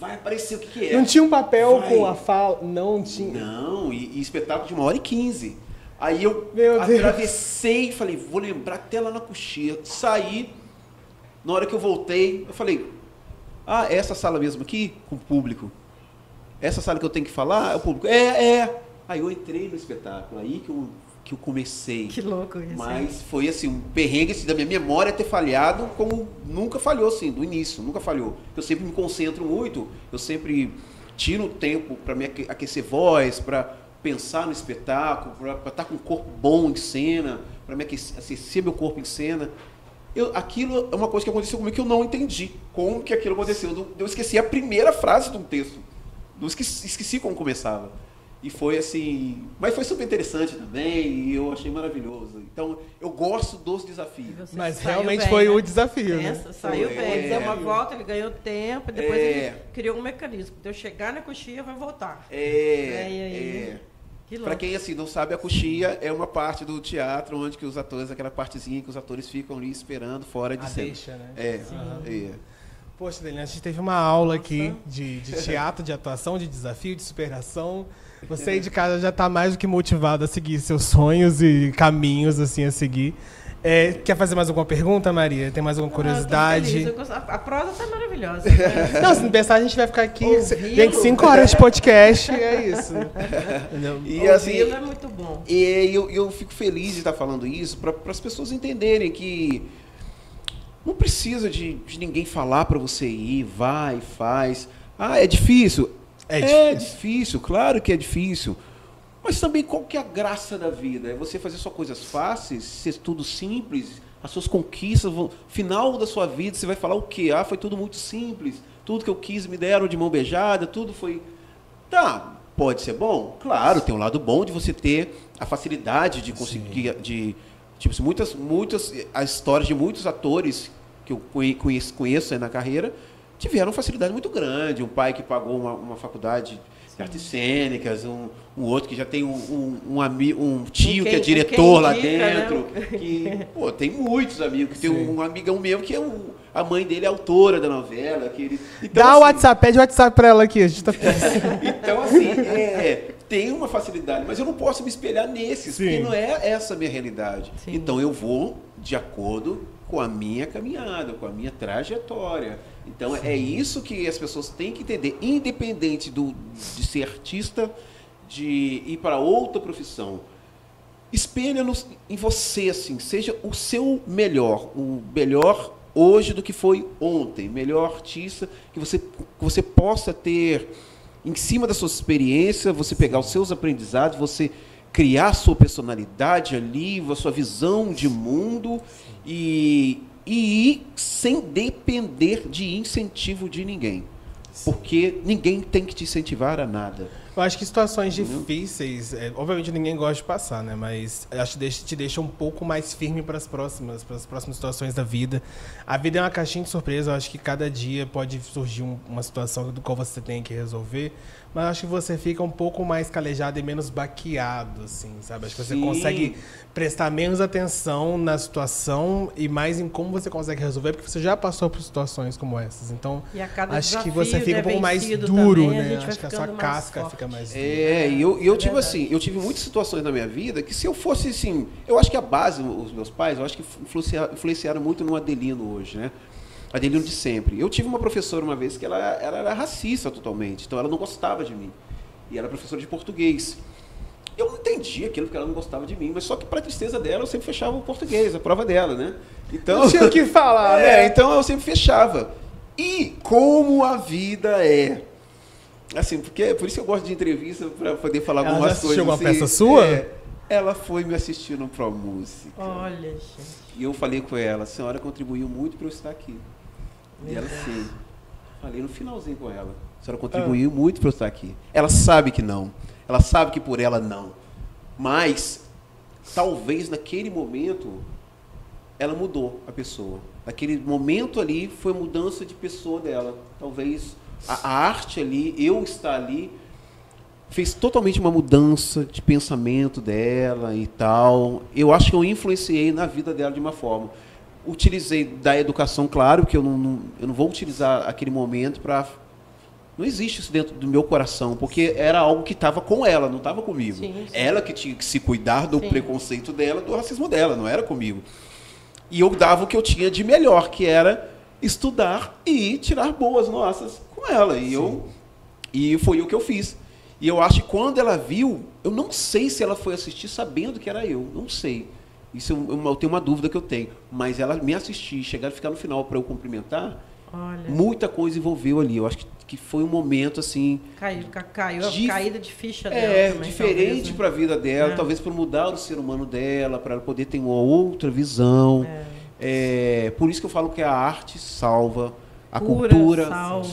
aparecer o que é. Não tinha um papel Vai. com a fala? Não tinha. Não, e espetáculo de 1h15. Aí eu Meu Deus. atravessei e falei, vou lembrar até lá na coxia. Saí, na hora que eu voltei, eu falei, é essa sala mesmo aqui, com o público? Essa sala que eu tenho que falar, é o público? Aí eu entrei no espetáculo, aí que eu comecei. Que louco isso. Mas foi assim, um perrengue assim, da minha memória ter falhado como nunca falhou, assim, do início, nunca falhou. Eu sempre me concentro muito, eu sempre tiro o tempo para me aquecer voz, para pensar no espetáculo, para estar com o corpo bom em cena, para me aquecer meu corpo em cena. Aquilo é uma coisa que aconteceu comigo que eu não entendi. Como que aquilo aconteceu? Eu esqueci a primeira frase de um texto. Eu esqueci como começava. E foi assim... Mas foi super interessante também, e eu achei maravilhoso. Então, eu gosto dos desafios. Você Mas saiu realmente bem, foi né? o desafio, né? Pensa, saiu Foi, bem. Ele deu uma volta, ele ganhou tempo, e depois ele criou um mecanismo. De eu chegar na coxia, vai voltar. Que louco. Para quem assim não sabe, a coxia é uma parte do teatro onde que os atores, aquela partezinha que os atores ficam ali esperando fora de cena. Deixa, né? É. Poxa, Delina, a gente teve uma aula aqui de teatro, de atuação, de desafio, de superação. Você aí de casa já está mais do que motivado a seguir seus sonhos e caminhos assim a seguir. Quer fazer mais alguma pergunta, Maria? Tem mais alguma curiosidade? Eu tô feliz, a prosa tá maravilhosa. Né? Não, se não pensar, a gente vai ficar aqui. Ouvi-lo. Gente, 5 horas de podcast, é isso. Entendeu? E assim, Ouvi-lo é muito bom. E eu fico feliz de estar falando isso para as pessoas entenderem que não precisa de ninguém falar para você ir, vai, faz. É difícil. É difícil, claro que é difícil. Mas também qual que é a graça da vida? É você fazer só coisas fáceis, ser tudo simples, as suas conquistas, final da sua vida, você vai falar o quê? Foi tudo muito simples, tudo que eu quis me deram de mão beijada, tudo foi... Tá, pode ser bom? Claro, tem um lado bom de você ter a facilidade de conseguir... Tipo, muitas as histórias de muitos atores que eu conheço aí na carreira tiveram facilidade muito grande. Um pai que pagou uma faculdade de artes cênicas, um outro que já tem um tio que é diretor lá dentro. Né? Que, tem muitos amigos. Tem um amigão meu que a mãe dele é autora da novela. Que ele, então, Dá o WhatsApp, pede o WhatsApp pra ela aqui. A gente tá... Então, assim, tem uma facilidade, mas eu não posso me espelhar nesses, porque não é essa a minha realidade. Sim. Então, eu vou de acordo com a minha caminhada, com a minha trajetória. Então, é isso que as pessoas têm que entender, independente de ser artista, de ir para outra profissão. Espelha-nos em você, assim, seja o seu melhor, o melhor hoje do que foi ontem, melhor artista, que você possa ter, em cima da sua experiência, você pegar os seus aprendizados, você criar a sua personalidade ali, a sua visão de mundo e ir sem depender de incentivo de ninguém. Porque ninguém tem que te incentivar a nada. Eu acho que situações difíceis, obviamente ninguém gosta de passar, né? Mas eu acho que te deixa um pouco mais firme para as próximas situações da vida. A vida é uma caixinha de surpresa, eu acho que cada dia pode surgir uma situação do qual você tem que resolver, mas eu acho que você fica um pouco mais calejado e menos baqueado, assim, sabe? Acho que você consegue prestar menos atenção na situação e mais em como você consegue resolver, porque você já passou por situações como essas. Então, acho que você fica um pouco mais duro, também, né? Acho que a sua casca fica mais dura. E eu tive assim, eu tive muitas situações na minha vida que se eu fosse assim, eu acho que a base, os meus pais, eu acho que influenciaram muito no Adelino hoje, né? Adelino de sempre. Eu tive uma professora uma vez que ela era racista totalmente, então ela não gostava de mim. E era professora de português. Eu não entendi aquilo porque ela não gostava de mim, mas só que para tristeza dela eu sempre fechava o português, a prova dela, né? Então, não tinha o que falar, né? Então eu sempre fechava. E como a vida é. Assim, porque por isso que eu gosto de entrevista para poder falar algumas coisas. Ela assistiu uma assim, peça sua? Ela foi me assistir no Pro Música. Olha, gente. E eu falei com ela, a senhora contribuiu muito para eu estar aqui. E ela sim. Falei no finalzinho com ela. A senhora contribuiu muito para eu estar aqui. Ela sabe que não. Ela sabe que por ela não. Mas, talvez naquele momento, ela mudou a pessoa. Naquele momento ali, foi mudança de pessoa dela. Talvez a arte ali, eu estar ali, fez totalmente uma mudança de pensamento dela e tal. Eu acho que eu influenciei na vida dela de uma forma. Utilizei da educação, claro, que eu não vou utilizar aquele momento para... Não existe isso dentro do meu coração, porque era algo que estava com ela, não estava comigo. Sim. Ela que tinha que se cuidar do preconceito dela, do racismo dela, não era comigo. E eu dava o que eu tinha de melhor, que era estudar e tirar boas notas com ela. E foi o que eu fiz. E eu acho que quando ela viu, eu não sei se ela foi assistir sabendo que era eu, não sei. Isso eu tenho uma dúvida que eu tenho. Mas ela me assistir, chegar a ficar no final para eu cumprimentar, muita coisa envolveu ali. Eu acho que foi um momento assim... Caiu a caída de ficha dela também. Diferente para a vida dela, talvez para mudar o ser humano dela, para ela poder ter uma outra visão. Por isso que eu falo que a arte salva, a cultura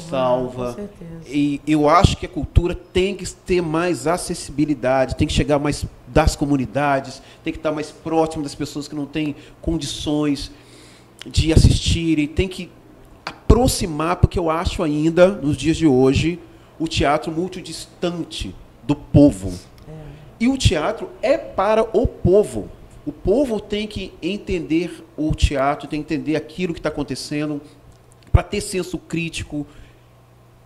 salva. Com certeza. E eu acho que a cultura tem que ter mais acessibilidade, tem que chegar mais das comunidades, tem que estar mais próximo das pessoas que não têm condições de assistirem, tem que aproximar, porque eu acho ainda, nos dias de hoje, o teatro muito distante do povo. E o teatro é para o povo. O povo tem que entender o teatro, tem que entender aquilo que está acontecendo, para ter senso crítico.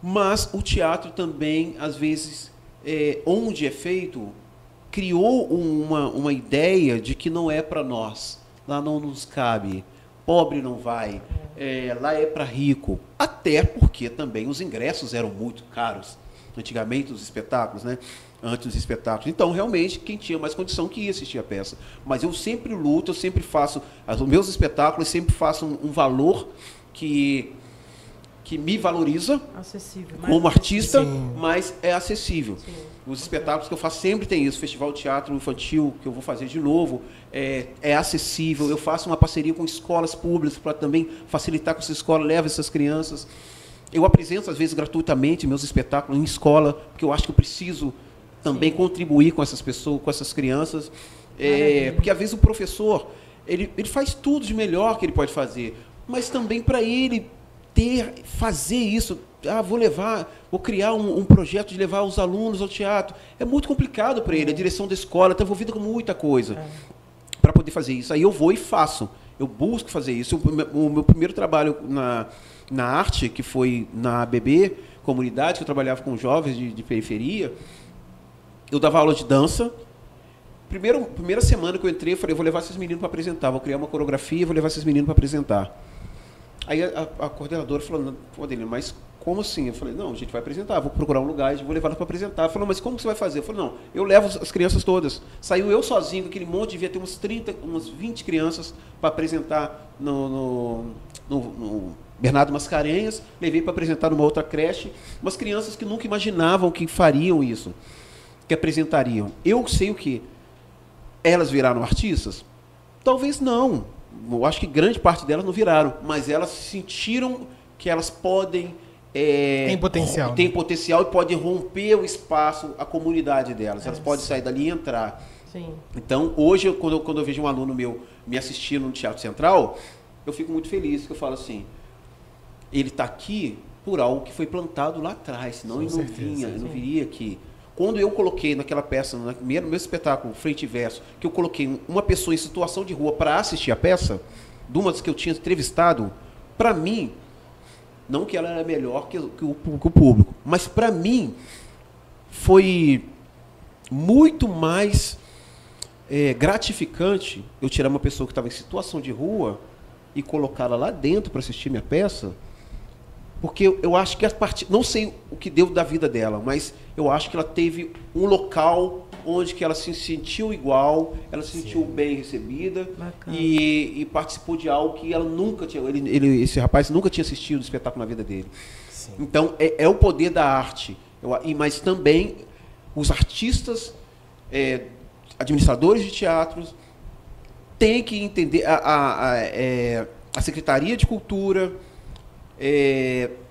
Mas o teatro também, às vezes, onde é feito, criou uma ideia de que não é para nós. Lá não nos cabe. Pobre não vai. Lá é para rico. Até porque também os ingressos eram muito caros. Antigamente, os espetáculos, né? Antes dos espetáculos. Então, realmente, quem tinha mais condição que ia assistir a peça. Mas eu sempre luto, eu sempre faço... Os meus espetáculos, eu sempre faço um valor que me valoriza como artista, mas é acessível. Sim. Os espetáculos que eu faço sempre tem isso. Festival de Teatro Infantil, que eu vou fazer de novo, é acessível. Eu faço uma parceria com escolas públicas para também facilitar que essa escola leve essas crianças. Eu apresento, às vezes, gratuitamente meus espetáculos em escola, porque eu acho que eu preciso também contribuir com essas pessoas, com essas crianças. Porque, às vezes, o professor ele faz tudo de melhor que ele pode fazer, mas também para ele fazer isso, vou criar um projeto de levar os alunos ao teatro. É muito complicado para ele, a direção da escola está envolvida com muita coisa para poder fazer isso. Aí eu vou e faço, eu busco fazer isso. O meu primeiro trabalho na arte, que foi na ABB, comunidade, que eu trabalhava com jovens de periferia, eu dava aula de dança. Primeira semana que eu entrei, eu falei, vou levar esses meninos para apresentar, vou criar uma coreografia, vou levar esses meninos para apresentar. Aí a coordenadora falou, pô, Adelino, mas como assim? Eu falei, não, a gente vai apresentar, vou procurar um lugar, vou levar elas para apresentar. Ela falou, mas como que você vai fazer? Eu falei, não, eu levo as crianças todas. Saiu eu sozinho, aquele monte, devia ter umas 20 crianças para apresentar no Bernardo Mascarenhas, levei para apresentar numa outra creche, umas crianças que nunca imaginavam que fariam isso, que apresentariam. Eu sei o quê? Elas viraram artistas? Talvez não. Eu acho que grande parte delas não viraram, mas elas sentiram que elas podem Tem potencial. Tem potencial e pode romper o espaço, a comunidade delas. Elas podem sair dali e entrar. Sim. Então, hoje, quando eu vejo um aluno meu me assistindo no Teatro Central, eu fico muito feliz, que eu falo assim, ele está aqui por algo que foi plantado lá atrás, senão ele não viria aqui. Quando eu coloquei naquela peça, no meu espetáculo, Frente e Verso, que eu coloquei uma pessoa em situação de rua para assistir a peça, de umas que eu tinha entrevistado, para mim, não que ela era melhor que o público, mas para mim foi muito mais gratificante eu tirar uma pessoa que estava em situação de rua e colocá-la lá dentro para assistir minha peça, porque eu acho que não sei o que deu da vida dela, mas eu acho que ela teve um local onde que ela se sentiu igual, ela se sentiu bem recebida e participou de algo que ela nunca tinha, esse rapaz nunca tinha assistido o espetáculo na vida dele. Sim. Então é o poder da arte, mas também os artistas, administradores de teatros têm que entender, a Secretaria de Cultura,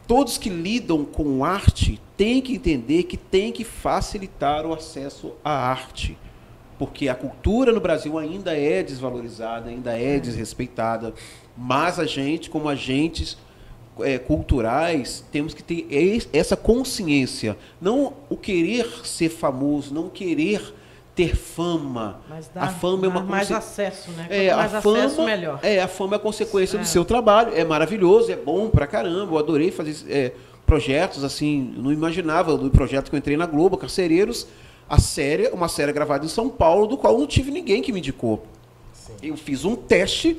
todos que lidam com arte têm que entender que tem que facilitar o acesso à arte, porque a cultura no Brasil ainda é desvalorizada, ainda é desrespeitada, mas a gente, como agentes culturais, temos que ter essa consciência, não o querer ser famoso, não querer ter fama. Mas a fama é uma mais acesso, né? Quanto mais acesso, melhor. A fama é a consequência do seu trabalho. É maravilhoso, é bom pra caramba. Eu adorei fazer projetos assim. Não imaginava do projeto que eu entrei na Globo, Carcereiros, uma série gravada em São Paulo, do qual não tive ninguém que me indicou. Sim. Eu fiz um teste.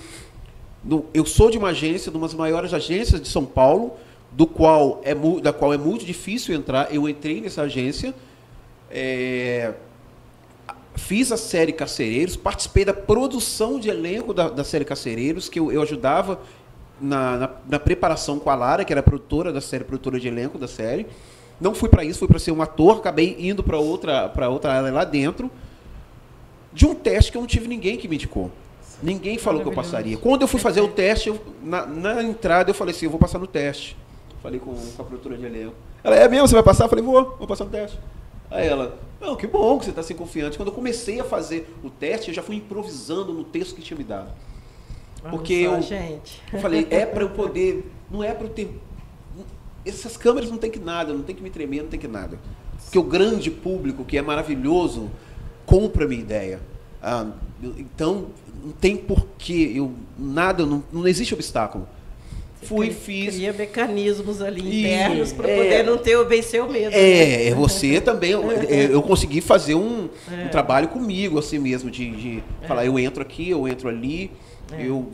Eu sou de uma agência, de uma das maiores agências de São Paulo, da qual é muito difícil entrar. Eu entrei nessa agência. Fiz a série Carcereiros, participei da produção de elenco da série Carcereiros, que eu ajudava na preparação com a Lara, que era produtora da série, produtora de elenco da série. Não fui para isso, fui para ser um ator, acabei indo para outra área lá dentro, de um teste que eu não tive ninguém que me indicou. Ninguém falou que eu passaria. Quando eu fui fazer o teste, na entrada eu falei assim, eu vou passar no teste. Falei com a produtora de elenco. Ela, é mesmo, você vai passar? Eu falei, vou passar no teste. Aí ela, não, que bom que você está assim confiante. Quando eu comecei a fazer o teste, eu já fui improvisando no texto que tinha me dado. Porque eu falei, para eu poder, não é para eu ter... Essas câmeras não tem que nada, não tem que me tremer, não tem que nada. Porque o grande público, que é maravilhoso, compra a minha ideia. Então, não tem porquê, não existe obstáculo. Fiz. Cria mecanismos ali internos para poder não vencer o medo. Você também. Eu consegui fazer um trabalho comigo, assim mesmo, de falar, eu entro aqui, eu entro ali, eu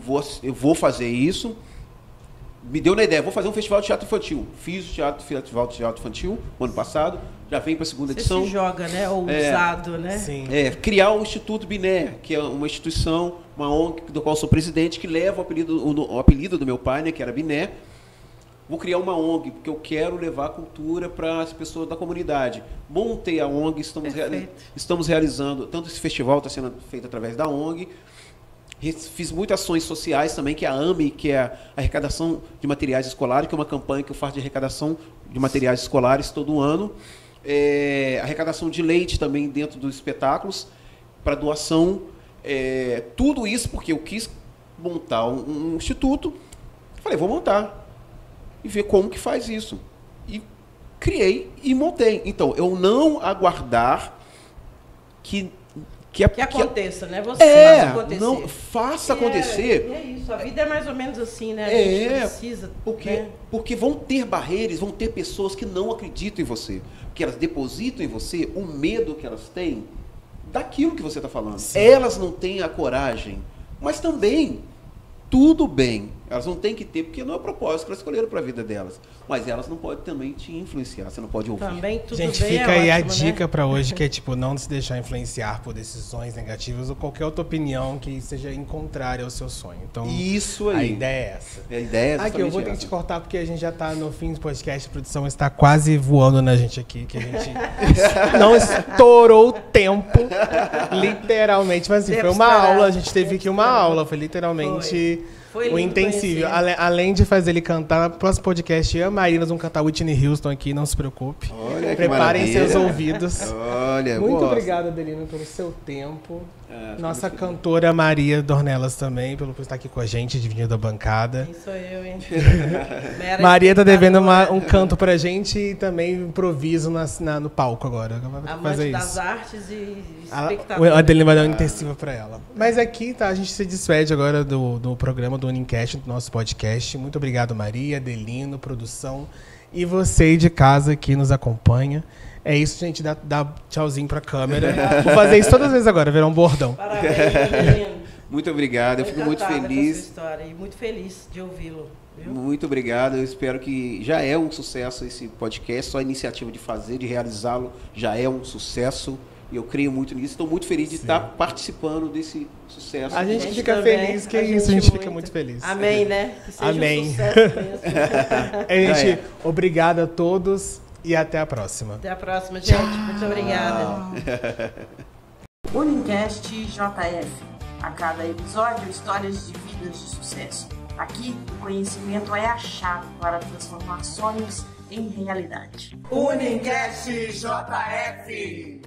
vou fazer isso. Me deu na ideia, vou fazer um festival de teatro infantil. Fiz o festival de teatro infantil no ano passado, já vem para a segunda edição. Você se joga, né? Ousado, né? Sim. Criar o Instituto Biné, que é uma instituição, uma ONG do qual sou presidente, que leva o apelido do meu pai, né, que era Biné. Vou criar uma ONG, porque eu quero levar a cultura para as pessoas da comunidade. Montei a ONG, estamos realizando, tanto esse festival está sendo feito através da ONG. Fiz muitas ações sociais também, que é a AME, que é a arrecadação de materiais escolares, que é uma campanha que eu faço de arrecadação de materiais escolares todo ano. Arrecadação de leite também dentro dos espetáculos, para doação. Tudo isso porque eu quis montar um instituto. Falei, vou montar e ver como que faz isso. E criei e montei. Então, eu não aguardar que aconteça, né? Você faz acontecer. Não, faça acontecer. É isso, a vida é mais ou menos assim, né? A gente precisa. Porque vão ter barreiras, vão ter pessoas que não acreditam em você. Que elas depositam em você o medo que elas têm daquilo que você está falando. Sim. Elas não têm a coragem, mas também tudo bem. Elas não têm que ter, porque não é o propósito que elas escolheram para a vida delas. Mas elas não podem também te influenciar, você não pode ouvir. Também tudo Gente, bem, fica aí ótimo, a dica, né? para hoje, que é tipo, não se deixar influenciar por decisões negativas ou qualquer outra opinião que seja em contrária ao seu sonho. Então, isso aí. A ideia é essa. A ideia é aqui, eu vou ter que te cortar porque a gente já tá no fim do podcast, a produção está quase voando na gente aqui, que a gente não estourou o tempo, literalmente. Mas assim, foi uma aula, a gente teve aqui uma aula, foi literalmente... Foi o lindo intensivo. conhecer. Além de fazer ele cantar, no próximo podcast, eu e a Maria, nós vamos cantar Whitney Houston aqui, não se preocupe. Olha, que Preparem maravilha. seus ouvidos. Olha, Muito gosto. obrigado, Adelino, pelo seu tempo. fico Nossa muito cantora Maria Dornelas também, pelo por estar aqui com a gente, dividindo a bancada. Quem sou eu, hein? Mera Maria tá devendo espectadora, um canto pra gente e também improviso no palco agora. Vai amante fazer das isso. artes e O espectadora. Adelino vai dar uma intensiva pra ela. Mas aqui, tá, a gente se despede agora do programa do Unicast, do nosso podcast. Muito obrigado, Maria, Adelino, produção. E você aí de casa que nos acompanha. É isso, gente. Dá tchauzinho pra câmera. Vou fazer isso todas as vezes agora, virar um bordão. Parabéns, Adelino. Muito obrigado, eu fico muito Encantada com a sua feliz. história e muito feliz de ouvi-lo. Viu? Muito obrigado, eu espero que já é um sucesso esse podcast, só a iniciativa de fazer, de realizá-lo, já é um sucesso. E eu creio muito nisso, estou muito feliz de estar participando desse sucesso. A gente A gente fica também, feliz, que a é isso, a gente gente fica muito. muito feliz. Amém, né? Que seja Amém. um sucesso mesmo. Gente, obrigado a todos e até a próxima. Até a próxima, gente. Muito obrigada. Unicast JF. A cada episódio, histórias de vidas de sucesso. Aqui, o conhecimento é a chave para transformar sonhos em realidade. Unicast JF.